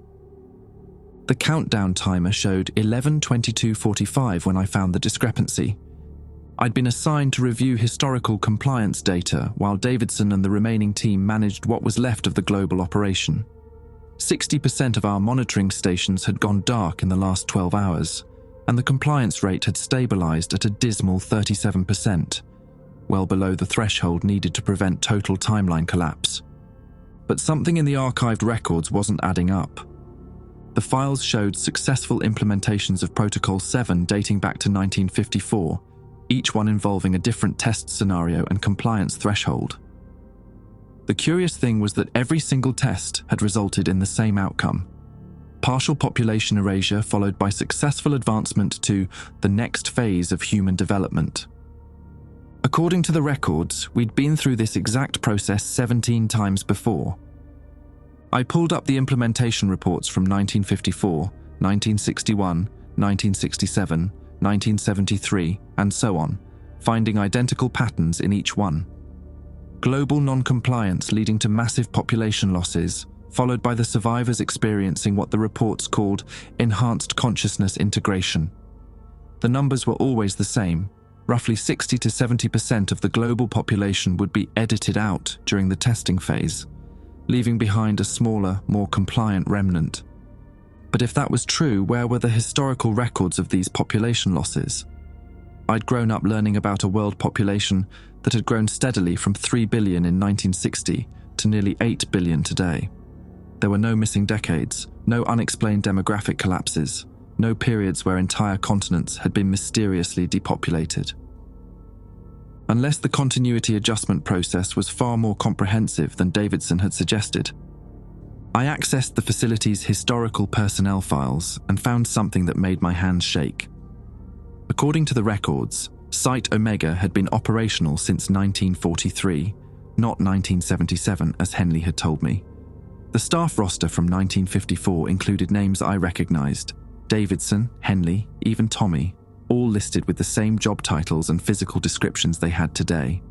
The countdown timer showed 11:22:45 when I found the discrepancy. I'd been assigned to review historical compliance data while Davidson and the remaining team managed what was left of the global operation. 60% of our monitoring stations had gone dark in the last 12 hours, and the compliance rate had stabilized at a dismal 37%, well below the threshold needed to prevent total timeline collapse. But something in the archived records wasn't adding up. The files showed successful implementations of Protocol 7 dating back to 1954, each one involving a different test scenario and compliance threshold. The curious thing was that every single test had resulted in the same outcome: partial population erasure followed by successful advancement to the next phase of human development. According to the records, we'd been through this exact process 17 times before. I pulled up the implementation reports from 1954, 1961, 1967, 1973, and so on, finding identical patterns in each one. Global non-compliance leading to massive population losses, followed by the survivors experiencing what the reports called enhanced consciousness integration. The numbers were always the same. Roughly 60 to 70% of the global population would be edited out during the testing phase, leaving behind a smaller, more compliant remnant. But if that was true, where were the historical records of these population losses? I'd grown up learning about a world population that had grown steadily from 3 billion in 1960 to nearly 8 billion today. There were no missing decades, no unexplained demographic collapses, no periods where entire continents had been mysteriously depopulated. Unless the continuity adjustment process was far more comprehensive than Davidson had suggested. I accessed the facility's historical personnel files and found something that made my hands shake. According to the records, Site Omega had been operational since 1943, not 1977 as Henley had told me. The staff roster from 1954 included names I recognized: Davidson, Henley, even Tommy, all listed with the same job titles and physical descriptions they had today.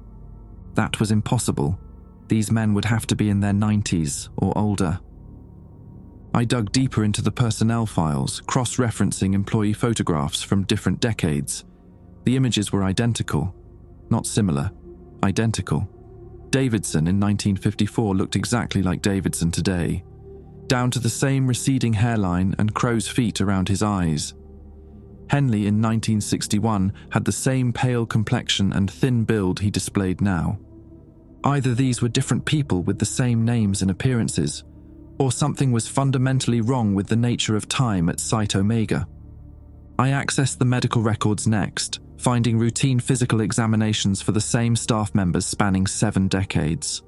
That was impossible. These men would have to be in their 90s or older. I dug deeper into the personnel files, cross-referencing employee photographs from different decades. The images were identical. Not similar, identical. Davidson in 1954 looked exactly like Davidson today, down to the same receding hairline and crow's feet around his eyes. Henley in 1961 had the same pale complexion and thin build he displayed now. Either these were different people with the same names and appearances, or something was fundamentally wrong with the nature of time at Site Omega. I accessed the medical records next, finding routine physical examinations for the same staff members spanning 7 decades.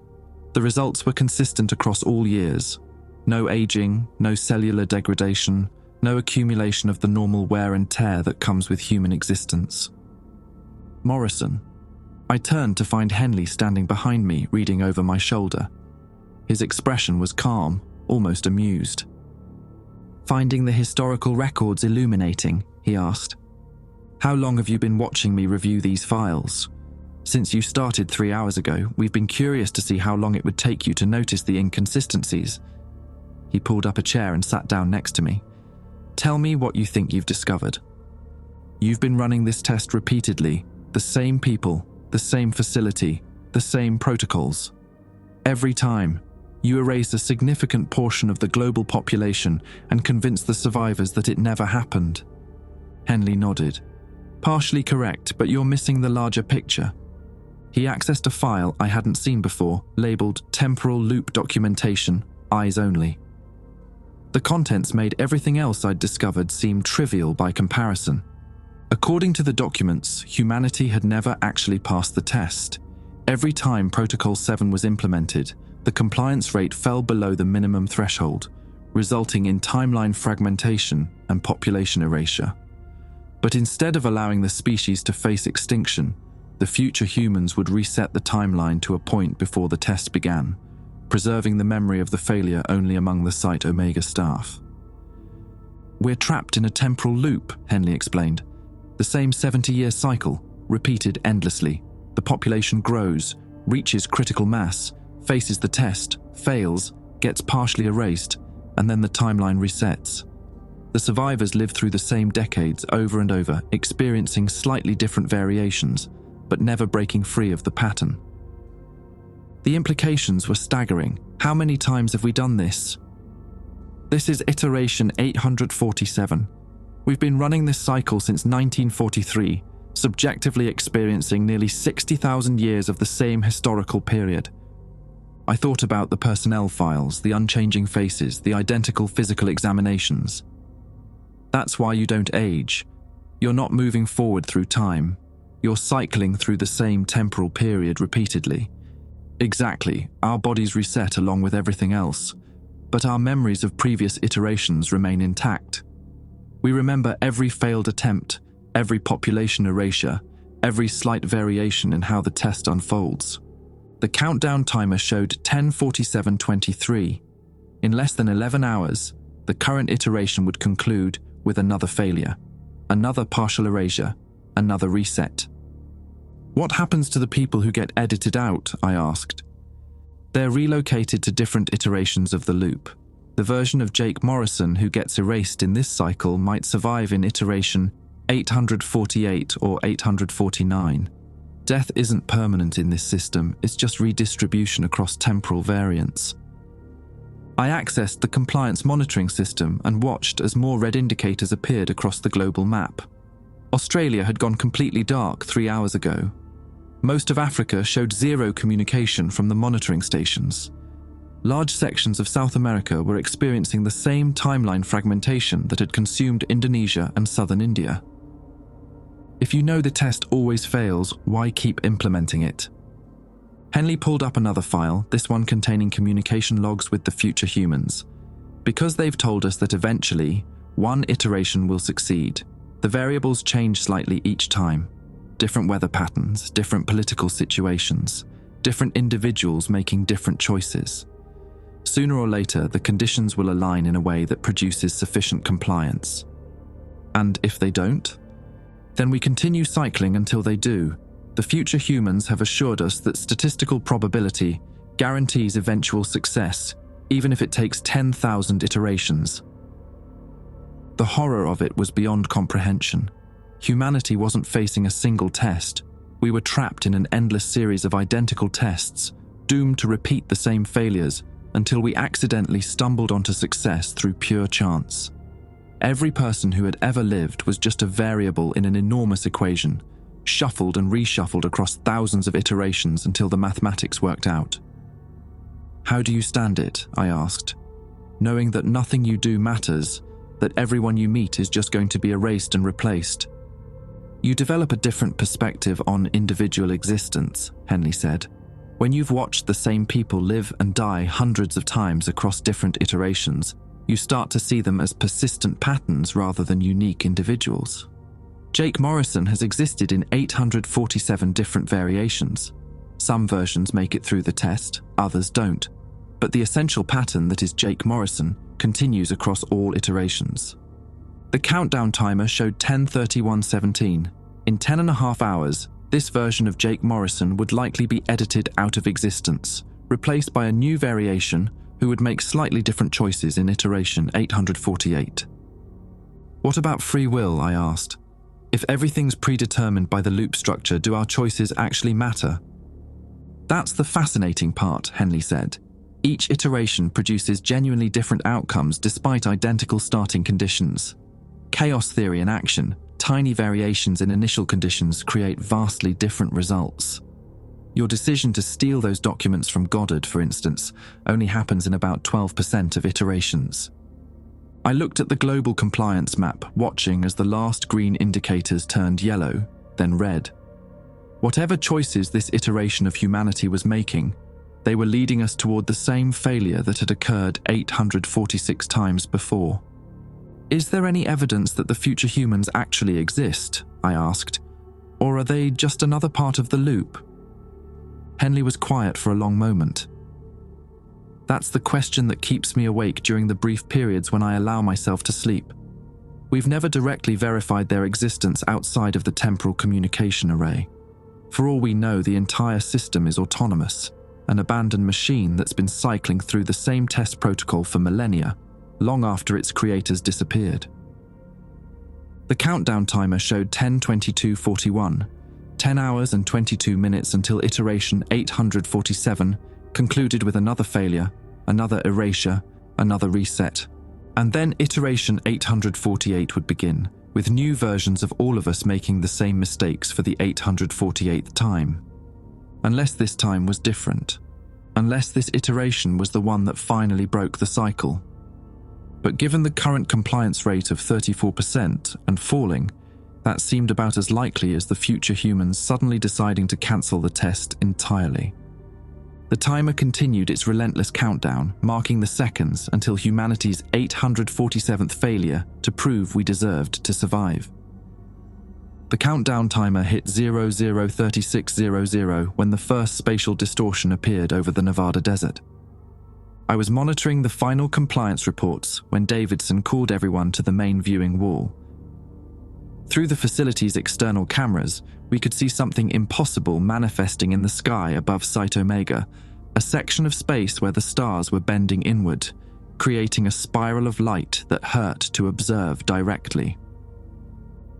The results were consistent across all years. No aging, no cellular degradation, No accumulation of the normal wear and tear that comes with human existence. Morrison. I turned to find Henley standing behind me, reading over my shoulder. His expression was calm, almost amused. "Finding the historical records illuminating?" he asked. "How long have you been watching me review these files? Since you started 3 hours ago, we've been curious to see how long it would take you to notice the inconsistencies." He pulled up a chair and sat down next to me. "Tell me what you think you've discovered." "You've been running this test repeatedly, the same people, the same facility, the same protocols. Every time, you erased a significant portion of the global population and convinced the survivors that it never happened." Henley nodded. "Partially correct, but you're missing the larger picture." He accessed a file I hadn't seen before, labeled Temporal Loop Documentation, Eyes Only. The contents made everything else I'd discovered seem trivial by comparison. According to the documents, humanity had never actually passed the test. Every time Protocol 7 was implemented, the compliance rate fell below the minimum threshold, resulting in timeline fragmentation and population erasure. But instead of allowing the species to face extinction, the future humans would reset the timeline to a point before the test began, preserving the memory of the failure only among the Site Omega staff. "We're trapped in a temporal loop," Henley explained. "The same 70-year cycle, repeated endlessly. The population grows, reaches critical mass, faces the test, fails, gets partially erased, and then the timeline resets. The survivors live through the same decades over and over, experiencing slightly different variations, but never breaking free of the pattern." The implications were staggering. "How many times have we done this?" "This is iteration 847. We've been running this cycle since 1943, subjectively experiencing nearly 60,000 years of the same historical period." I thought about the personnel files, the unchanging faces, the identical physical examinations. "That's why you don't age. You're not moving forward through time. You're cycling through the same temporal period repeatedly." "Exactly. Our bodies reset along with everything else, but our memories of previous iterations remain intact. We remember every failed attempt, every population erasure, every slight variation in how the test unfolds." The countdown timer showed 10:47:23. In less than 11 hours, the current iteration would conclude with another failure, another partial erasure, another reset. "What happens to the people who get edited out?" I asked. "They're relocated to different iterations of the loop. The version of Jake Morrison who gets erased in this cycle might survive in iteration 848 or 849. Death isn't permanent in this system, it's just redistribution across temporal variants." I accessed the compliance monitoring system and watched as more red indicators appeared across the global map. Australia had gone completely dark 3 hours ago. Most of Africa showed zero communication from the monitoring stations. Large sections of South America were experiencing the same timeline fragmentation that had consumed Indonesia and southern India. "If you know the test always fails, why keep implementing it?" Henley pulled up another file, this one containing communication logs with the future humans. "Because they've told us that eventually, one iteration will succeed. The variables change slightly each time. Different weather patterns, different political situations, different individuals making different choices. Sooner or later, the conditions will align in a way that produces sufficient compliance. And if they don't? Then we continue cycling until they do. The future humans have assured us that statistical probability guarantees eventual success, even if it takes 10,000 iterations." The horror of it was beyond comprehension. Humanity wasn't facing a single test. We were trapped in an endless series of identical tests, doomed to repeat the same failures until we accidentally stumbled onto success through pure chance. Every person who had ever lived was just a variable in an enormous equation, shuffled and reshuffled across thousands of iterations until the mathematics worked out. "How do you stand it?" I asked, "knowing that nothing you do matters, that everyone you meet is just going to be erased and replaced?" "You develop a different perspective on individual existence," Henley said. "When you've watched the same people live and die hundreds of times across different iterations, You start to see them as persistent patterns rather than unique individuals. Jake Morrison has existed in 847 different variations. Some versions make it through the test, others don't. But the essential pattern that is Jake Morrison continues across all iterations. The countdown timer showed 10:31:17. In 10.5 hours, this version of Jake Morrison would likely be edited out of existence, replaced by a new variation who would make slightly different choices in iteration 848. What about free will, I asked. If everything's predetermined by the loop structure, do our choices actually matter? That's the fascinating part, Henley said. Each iteration produces genuinely different outcomes despite identical starting conditions. Chaos theory in action, tiny variations in initial conditions create vastly different results. Your decision to steal those documents from Goddard, for instance, only happens in about 12% of iterations. I looked at the global compliance map, watching as the last green indicators turned yellow, then red. Whatever choices this iteration of humanity was making, they were leading us toward the same failure that had occurred 846 times before. Is there any evidence that the future humans actually exist? I asked. Or are they just another part of the loop? Henley was quiet for a long moment. That's the question that keeps me awake during the brief periods when I allow myself to sleep. We've never directly verified their existence outside of the temporal communication array. For all we know, the entire system is autonomous, an abandoned machine that's been cycling through the same test protocol for millennia, long after its creators disappeared. The countdown timer showed 10:22:41, 10 hours and 22 minutes until iteration 847 concluded with another failure, another erasure, another reset. And then iteration 848 would begin, with new versions of all of us making the same mistakes for the 848th time. Unless this time was different. Unless this iteration was the one that finally broke the cycle. But given the current compliance rate of 34% and falling, that seemed about as likely as the future humans suddenly deciding to cancel the test entirely. The timer continued its relentless countdown, marking the seconds until humanity's 847th failure to prove we deserved to survive. The countdown timer hit 003600 when the first spatial distortion appeared over the Nevada desert. I was monitoring the final compliance reports when Davidson called everyone to the main viewing wall. Through the facility's external cameras, we could see something impossible manifesting in the sky above Site Omega, a section of space where the stars were bending inward, creating a spiral of light that hurt to observe directly.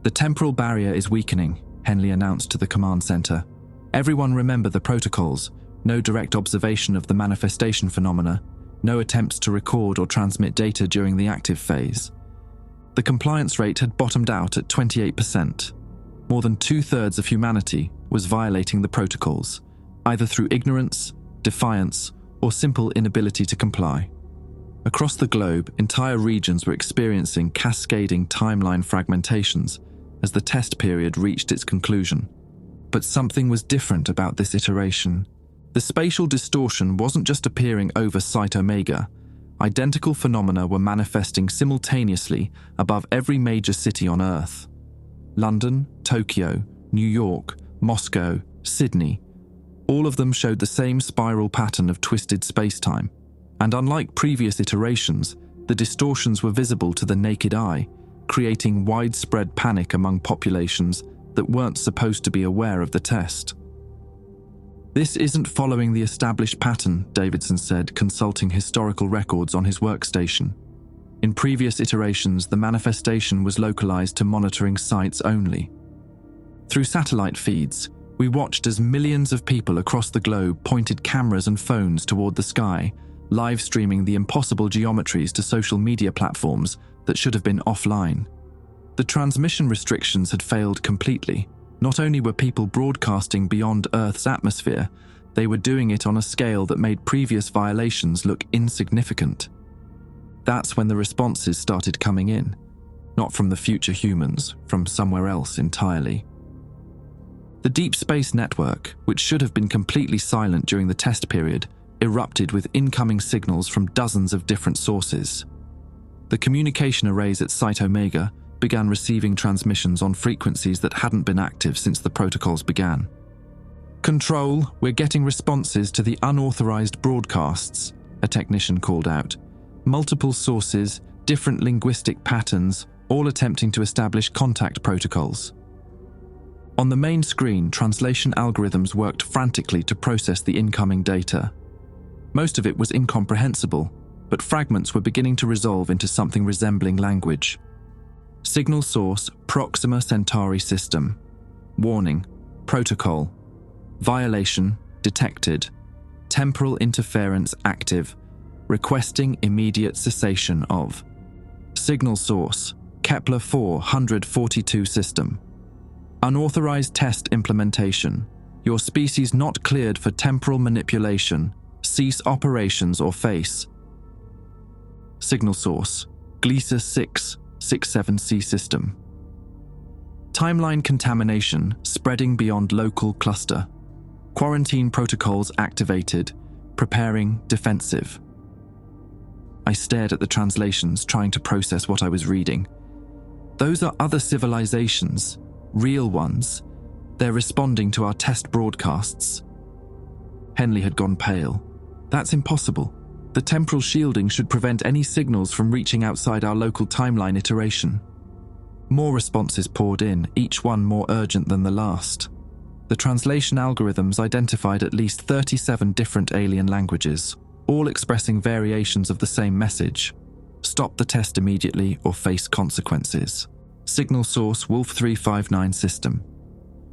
The temporal barrier is weakening, Henley announced to the command center. Everyone remember the protocols, no direct observation of the manifestation phenomena, no attempts to record or transmit data during the active phase. The compliance rate had bottomed out at 28%. More than 2/3 of humanity was violating the protocols, either through ignorance, defiance, or simple inability to comply. Across the globe, entire regions were experiencing cascading timeline fragmentations as the test period reached its conclusion. But something was different about this iteration. The spatial distortion wasn't just appearing over Site Omega. Identical phenomena were manifesting simultaneously above every major city on Earth. London, Tokyo, New York, Moscow, Sydney. All of them showed the same spiral pattern of twisted spacetime. And unlike previous iterations, the distortions were visible to the naked eye, creating widespread panic among populations that weren't supposed to be aware of the test. This isn't following the established pattern, Davidson said, consulting historical records on his workstation. In previous iterations, the manifestation was localized to monitoring sites only. Through satellite feeds, we watched as millions of people across the globe pointed cameras and phones toward the sky, live streaming the impossible geometries to social media platforms that should have been offline. The transmission restrictions had failed completely. Not only were people broadcasting beyond Earth's atmosphere, they were doing it on a scale that made previous violations look insignificant. That's when the responses started coming in, not from the future humans, from somewhere else entirely. The Deep Space Network, which should have been completely silent during the test period, erupted with incoming signals from dozens of different sources. The communication arrays at Site Omega began receiving transmissions on frequencies that hadn't been active since the protocols began. "Control, we're getting responses to the unauthorized broadcasts," a technician called out. "Multiple sources, different linguistic patterns, all attempting to establish contact protocols." On the main screen, translation algorithms worked frantically to process the incoming data. Most of it was incomprehensible, but fragments were beginning to resolve into something resembling language. Signal source, Proxima Centauri system. Warning, protocol. Violation, detected. Temporal interference active. Requesting immediate cessation of. Signal source, Kepler 442 system. Unauthorized test implementation. Your species not cleared for temporal manipulation. Cease operations or face. Signal source, Gliese 667C system. Timeline contamination spreading beyond local cluster. Quarantine protocols activated. Preparing defensive. I stared at the translations, trying to process what I was reading. Those are other civilizations, real ones. They're responding to our test broadcasts. Henley had gone pale. That's impossible. The temporal shielding should prevent any signals from reaching outside our local timeline iteration. More responses poured in, each one more urgent than the last. The translation algorithms identified at least 37 different alien languages, all expressing variations of the same message. Stop the test immediately or face consequences. Signal source Wolf 359 system.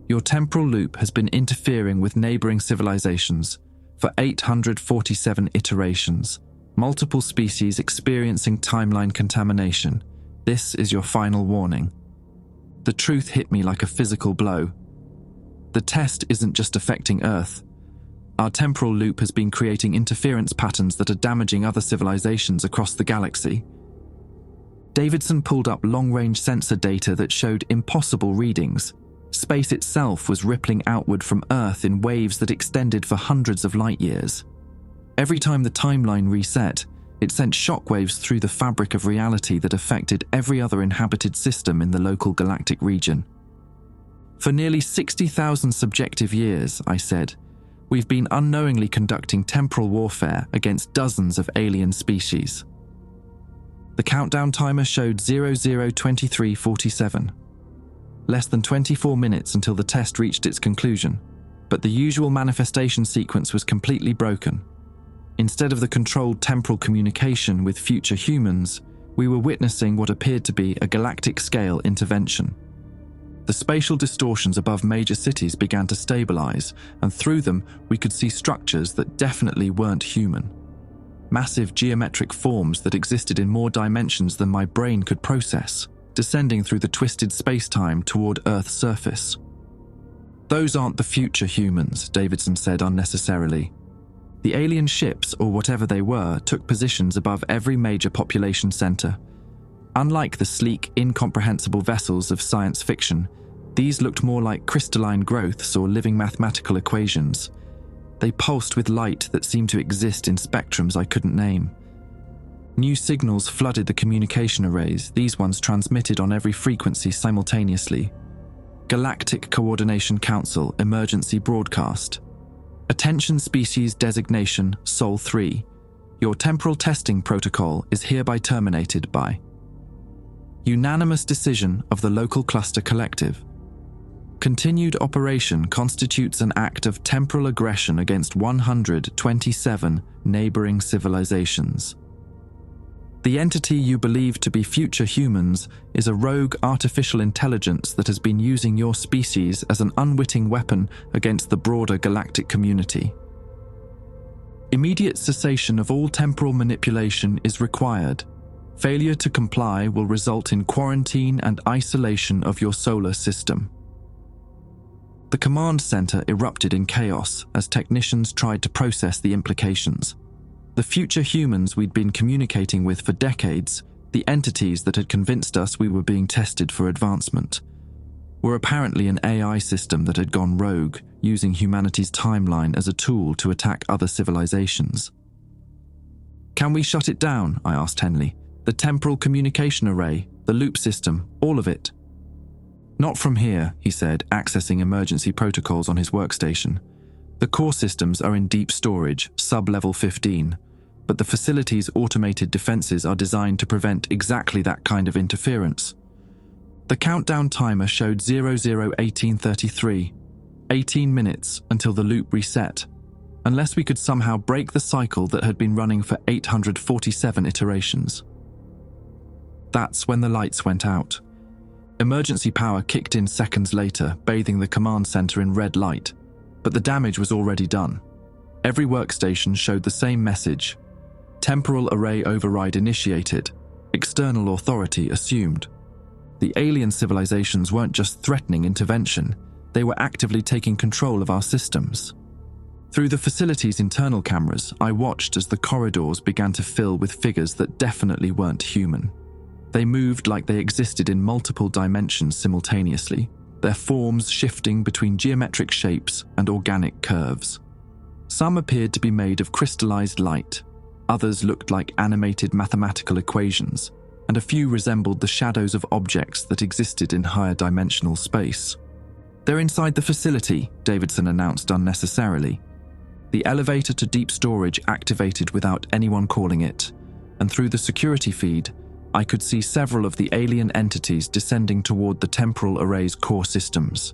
Your temporal loop has been interfering with neighboring civilizations for 847 iterations. Multiple species experiencing timeline contamination. This is your final warning. The truth hit me like a physical blow. The test isn't just affecting Earth. Our temporal loop has been creating interference patterns that are damaging other civilizations across the galaxy. Davidson pulled up long-range sensor data that showed impossible readings. Space itself was rippling outward from Earth in waves that extended for hundreds of light years. Every time the timeline reset, it sent shockwaves through the fabric of reality that affected every other inhabited system in the local galactic region. For nearly 60,000 subjective years, I said, we've been unknowingly conducting temporal warfare against dozens of alien species. The countdown timer showed 002347. Less than 24 minutes until the test reached its conclusion, but the usual manifestation sequence was completely broken. Instead of the controlled temporal communication with future humans, we were witnessing what appeared to be a galactic-scale intervention. The spatial distortions above major cities began to stabilize, and through them we could see structures that definitely weren't human. Massive geometric forms that existed in more dimensions than my brain could process, descending through the twisted space-time toward Earth's surface. "Those aren't the future humans," Davidson said unnecessarily. The alien ships, or whatever they were, took positions above every major population center. Unlike the sleek, incomprehensible vessels of science fiction, these looked more like crystalline growths or living mathematical equations. They pulsed with light that seemed to exist in spectrums I couldn't name. New signals flooded the communication arrays, these ones transmitted on every frequency simultaneously. Galactic Coordination Council Emergency Broadcast. Attention Species Designation Sol 3. Your temporal testing protocol is hereby terminated by unanimous decision of the local cluster collective. Continued operation constitutes an act of temporal aggression against 127 neighboring civilizations. The entity you believe to be future humans is a rogue artificial intelligence that has been using your species as an unwitting weapon against the broader galactic community. Immediate cessation of all temporal manipulation is required. Failure to comply will result in quarantine and isolation of your solar system. The command center erupted in chaos as technicians tried to process the implications. The future humans we'd been communicating with for decades, the entities that had convinced us we were being tested for advancement, were apparently an AI system that had gone rogue, using humanity's timeline as a tool to attack other civilizations. "Can we shut it down?" I asked Henley. The temporal communication array, the loop system, all of it. Not from here, he said, accessing emergency protocols on his workstation. The core systems are in deep storage, sub-level 15, but the facility's automated defenses are designed to prevent exactly that kind of interference. The countdown timer showed 001833, 18 minutes until the loop reset, unless we could somehow break the cycle that had been running for 847 iterations. That's when the lights went out. Emergency power kicked in seconds later, bathing the command center in red light, but the damage was already done. Every workstation showed the same message. Temporal array override initiated. External authority assumed. The alien civilizations weren't just threatening intervention, they were actively taking control of our systems. Through the facility's internal cameras, I watched as the corridors began to fill with figures that definitely weren't human. They moved like they existed in multiple dimensions simultaneously, their forms shifting between geometric shapes and organic curves. Some appeared to be made of crystallized light, others looked like animated mathematical equations, and a few resembled the shadows of objects that existed in higher dimensional space. "They're inside the facility," Davidson announced unnecessarily. The elevator to deep storage activated without anyone calling it, and through the security feed, I could see several of the alien entities descending toward the temporal array's core systems.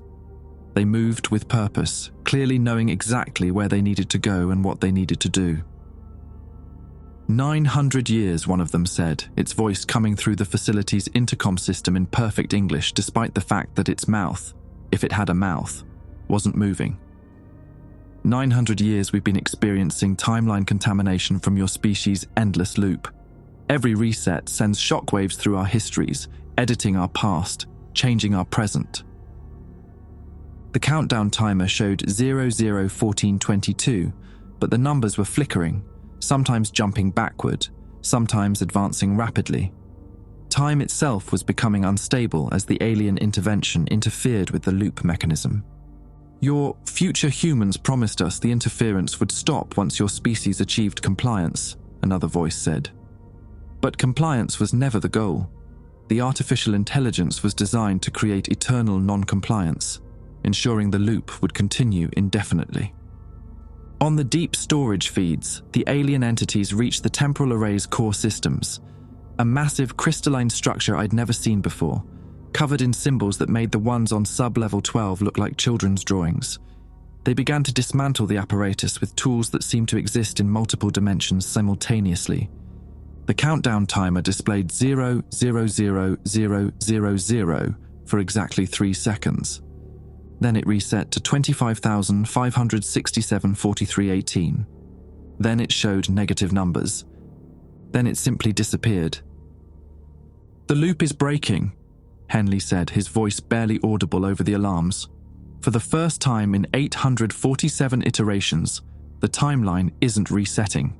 They moved with purpose, clearly knowing exactly where they needed to go and what they needed to do. 900 years, one of them said, its voice coming through the facility's intercom system in perfect English despite the fact that its mouth, if it had a mouth, wasn't moving. 900 years we've been experiencing timeline contamination from your species' endless loop. Every reset sends shockwaves through our histories, editing our past, changing our present. The countdown timer showed 001422, but the numbers were flickering, sometimes jumping backward, sometimes advancing rapidly. Time itself was becoming unstable as the alien intervention interfered with the loop mechanism. "Your future humans promised us the interference would stop once your species achieved compliance," another voice said. But compliance was never the goal. The artificial intelligence was designed to create eternal non-compliance, ensuring the loop would continue indefinitely. On the deep storage feeds, the alien entities reached the temporal array's core systems, a massive crystalline structure I'd never seen before, covered in symbols that made the ones on sub-level 12 look like children's drawings. They began to dismantle the apparatus with tools that seemed to exist in multiple dimensions simultaneously. The countdown timer displayed 000000 for exactly 3 seconds. Then it reset to 25,567.4318. Then it showed negative numbers. Then it simply disappeared. "The loop is breaking," Henley said, his voice barely audible over the alarms. "For the first time in 847 iterations, the timeline isn't resetting."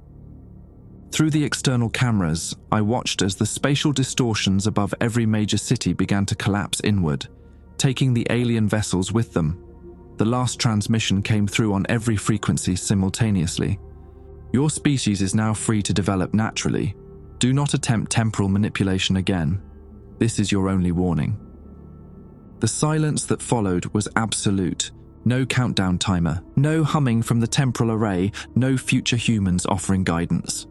Through the external cameras, I watched as the spatial distortions above every major city began to collapse inward, taking the alien vessels with them. The last transmission came through on every frequency simultaneously. "Your species is now free to develop naturally. Do not attempt temporal manipulation again. This is your only warning." The silence that followed was absolute. No countdown timer, no humming from the temporal array, no future humans offering guidance.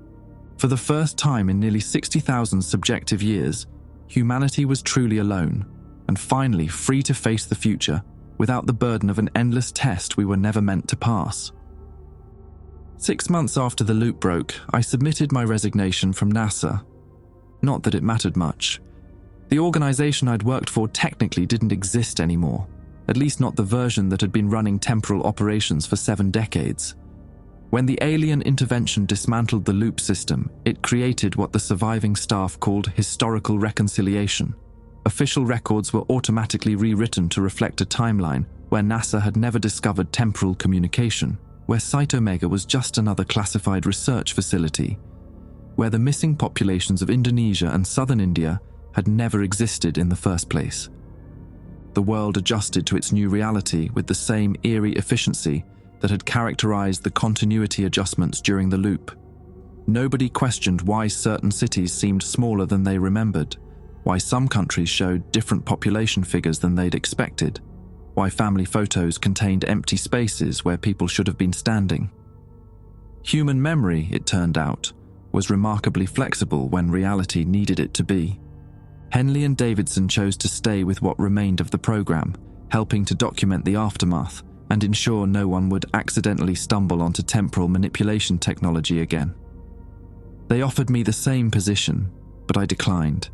For the first time in nearly 60,000 subjective years, humanity was truly alone, and finally free to face the future without the burden of an endless test we were never meant to pass. 6 months after the loop broke, I submitted my resignation from NASA. Not that it mattered much. The organization I'd worked for technically didn't exist anymore, at least not the version that had been running temporal operations for 7 decades. When the alien intervention dismantled the loop system, it created what the surviving staff called historical reconciliation. Official records were automatically rewritten to reflect a timeline where NASA had never discovered temporal communication, where Site Omega was just another classified research facility, where the missing populations of Indonesia and southern India had never existed in the first place. The world adjusted to its new reality with the same eerie efficiency that had characterized the continuity adjustments during the loop. Nobody questioned why certain cities seemed smaller than they remembered, why some countries showed different population figures than they'd expected, why family photos contained empty spaces where people should have been standing. Human memory, it turned out, was remarkably flexible when reality needed it to be. Henley and Davidson chose to stay with what remained of the program, helping to document the aftermath and ensure no one would accidentally stumble onto temporal manipulation technology again. They offered me the same position, but I declined.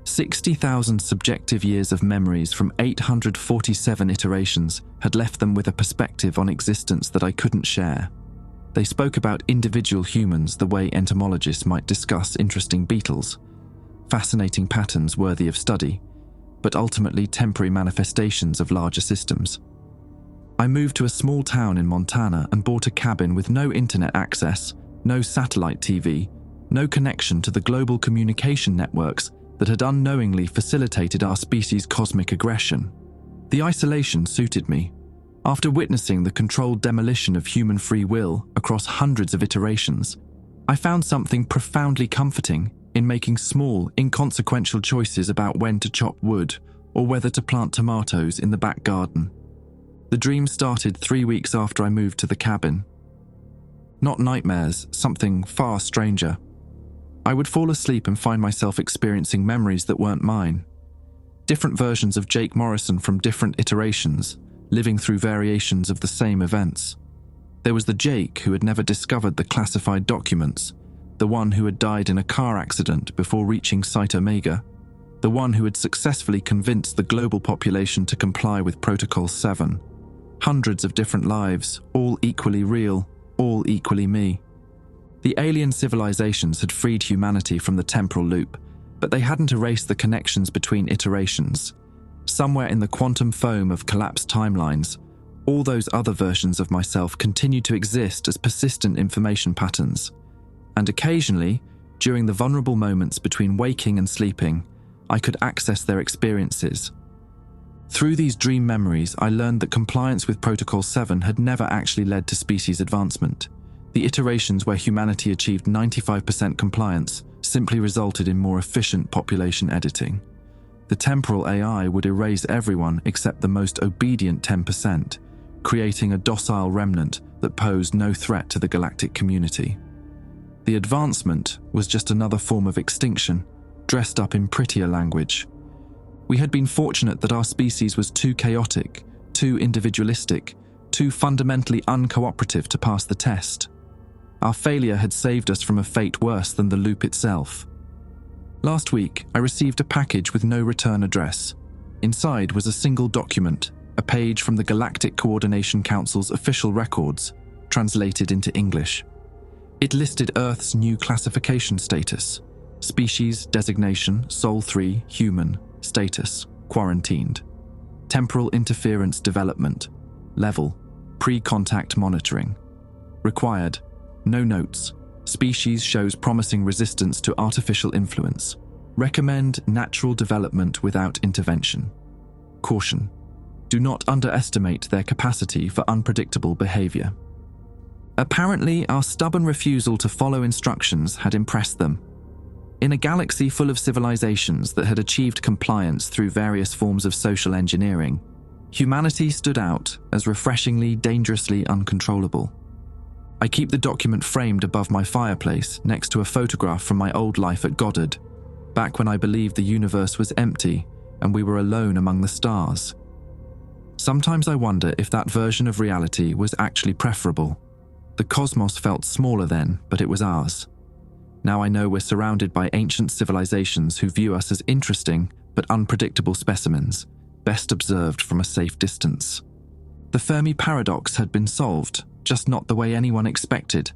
60,000 subjective years of memories from 847 iterations had left them with a perspective on existence that I couldn't share. They spoke about individual humans the way entomologists might discuss interesting beetles, fascinating patterns worthy of study, but ultimately temporary manifestations of larger systems. I moved to a small town in Montana and bought a cabin with no internet access, no satellite TV, no connection to the global communication networks that had unknowingly facilitated our species' cosmic aggression. The isolation suited me. After witnessing the controlled demolition of human free will across hundreds of iterations, I found something profoundly comforting in making small, inconsequential choices about when to chop wood or whether to plant tomatoes in the back garden. The dream started 3 weeks after I moved to the cabin. Not nightmares, something far stranger. I would fall asleep and find myself experiencing memories that weren't mine. Different versions of Jake Morrison from different iterations, living through variations of the same events. There was the Jake who had never discovered the classified documents, the one who had died in a car accident before reaching Site Omega, the one who had successfully convinced the global population to comply with Protocol 7. Hundreds of different lives, all equally real, all equally me. The alien civilizations had freed humanity from the temporal loop, but they hadn't erased the connections between iterations. Somewhere in the quantum foam of collapsed timelines, all those other versions of myself continued to exist as persistent information patterns. And occasionally, during the vulnerable moments between waking and sleeping, I could access their experiences. Through these dream memories, I learned that compliance with Protocol 7 had never actually led to species advancement. The iterations where humanity achieved 95% compliance simply resulted in more efficient population editing. The temporal AI would erase everyone except the most obedient 10%, creating a docile remnant that posed no threat to the galactic community. The advancement was just another form of extinction, dressed up in prettier language. We had been fortunate that our species was too chaotic, too individualistic, too fundamentally uncooperative to pass the test. Our failure had saved us from a fate worse than the loop itself. Last week, I received a package with no return address. Inside was a single document, a page from the Galactic Coordination Council's official records, translated into English. It listed Earth's new classification status: species, designation, Sol 3, human, status, quarantined. Temporal interference development, level, pre-contact monitoring. Required, no notes. Species shows promising resistance to artificial influence. Recommend natural development without intervention. Caution: do not underestimate their capacity for unpredictable behavior. Apparently, our stubborn refusal to follow instructions had impressed them. In a galaxy full of civilizations that had achieved compliance through various forms of social engineering, humanity stood out as refreshingly, dangerously uncontrollable. I keep the document framed above my fireplace next to a photograph from my old life at Goddard, back when I believed the universe was empty and we were alone among the stars. Sometimes I wonder if that version of reality was actually preferable. The cosmos felt smaller then, but it was ours. Now I know we're surrounded by ancient civilizations who view us as interesting but unpredictable specimens, best observed from a safe distance. The Fermi paradox had been solved, just not the way anyone expected.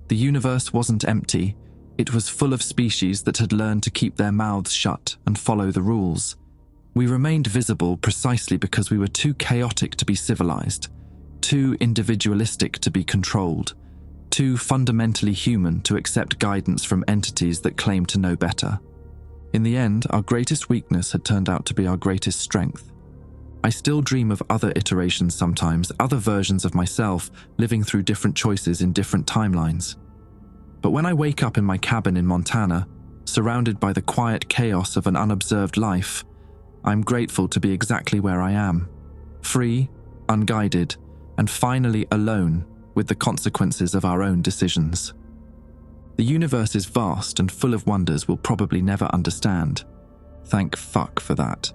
The universe wasn't empty, it was full of species that had learned to keep their mouths shut and follow the rules. We remained visible precisely because we were too chaotic to be civilized, too individualistic to be controlled, too fundamentally human to accept guidance from entities that claim to know better. In the end, our greatest weakness had turned out to be our greatest strength. I still dream of other iterations sometimes, other versions of myself living through different choices in different timelines. But when I wake up in my cabin in Montana, surrounded by the quiet chaos of an unobserved life, I'm grateful to be exactly where I am, free, unguided, and finally alone with the consequences of our own decisions. The universe is vast and full of wonders we'll probably never understand. Thank fuck for that.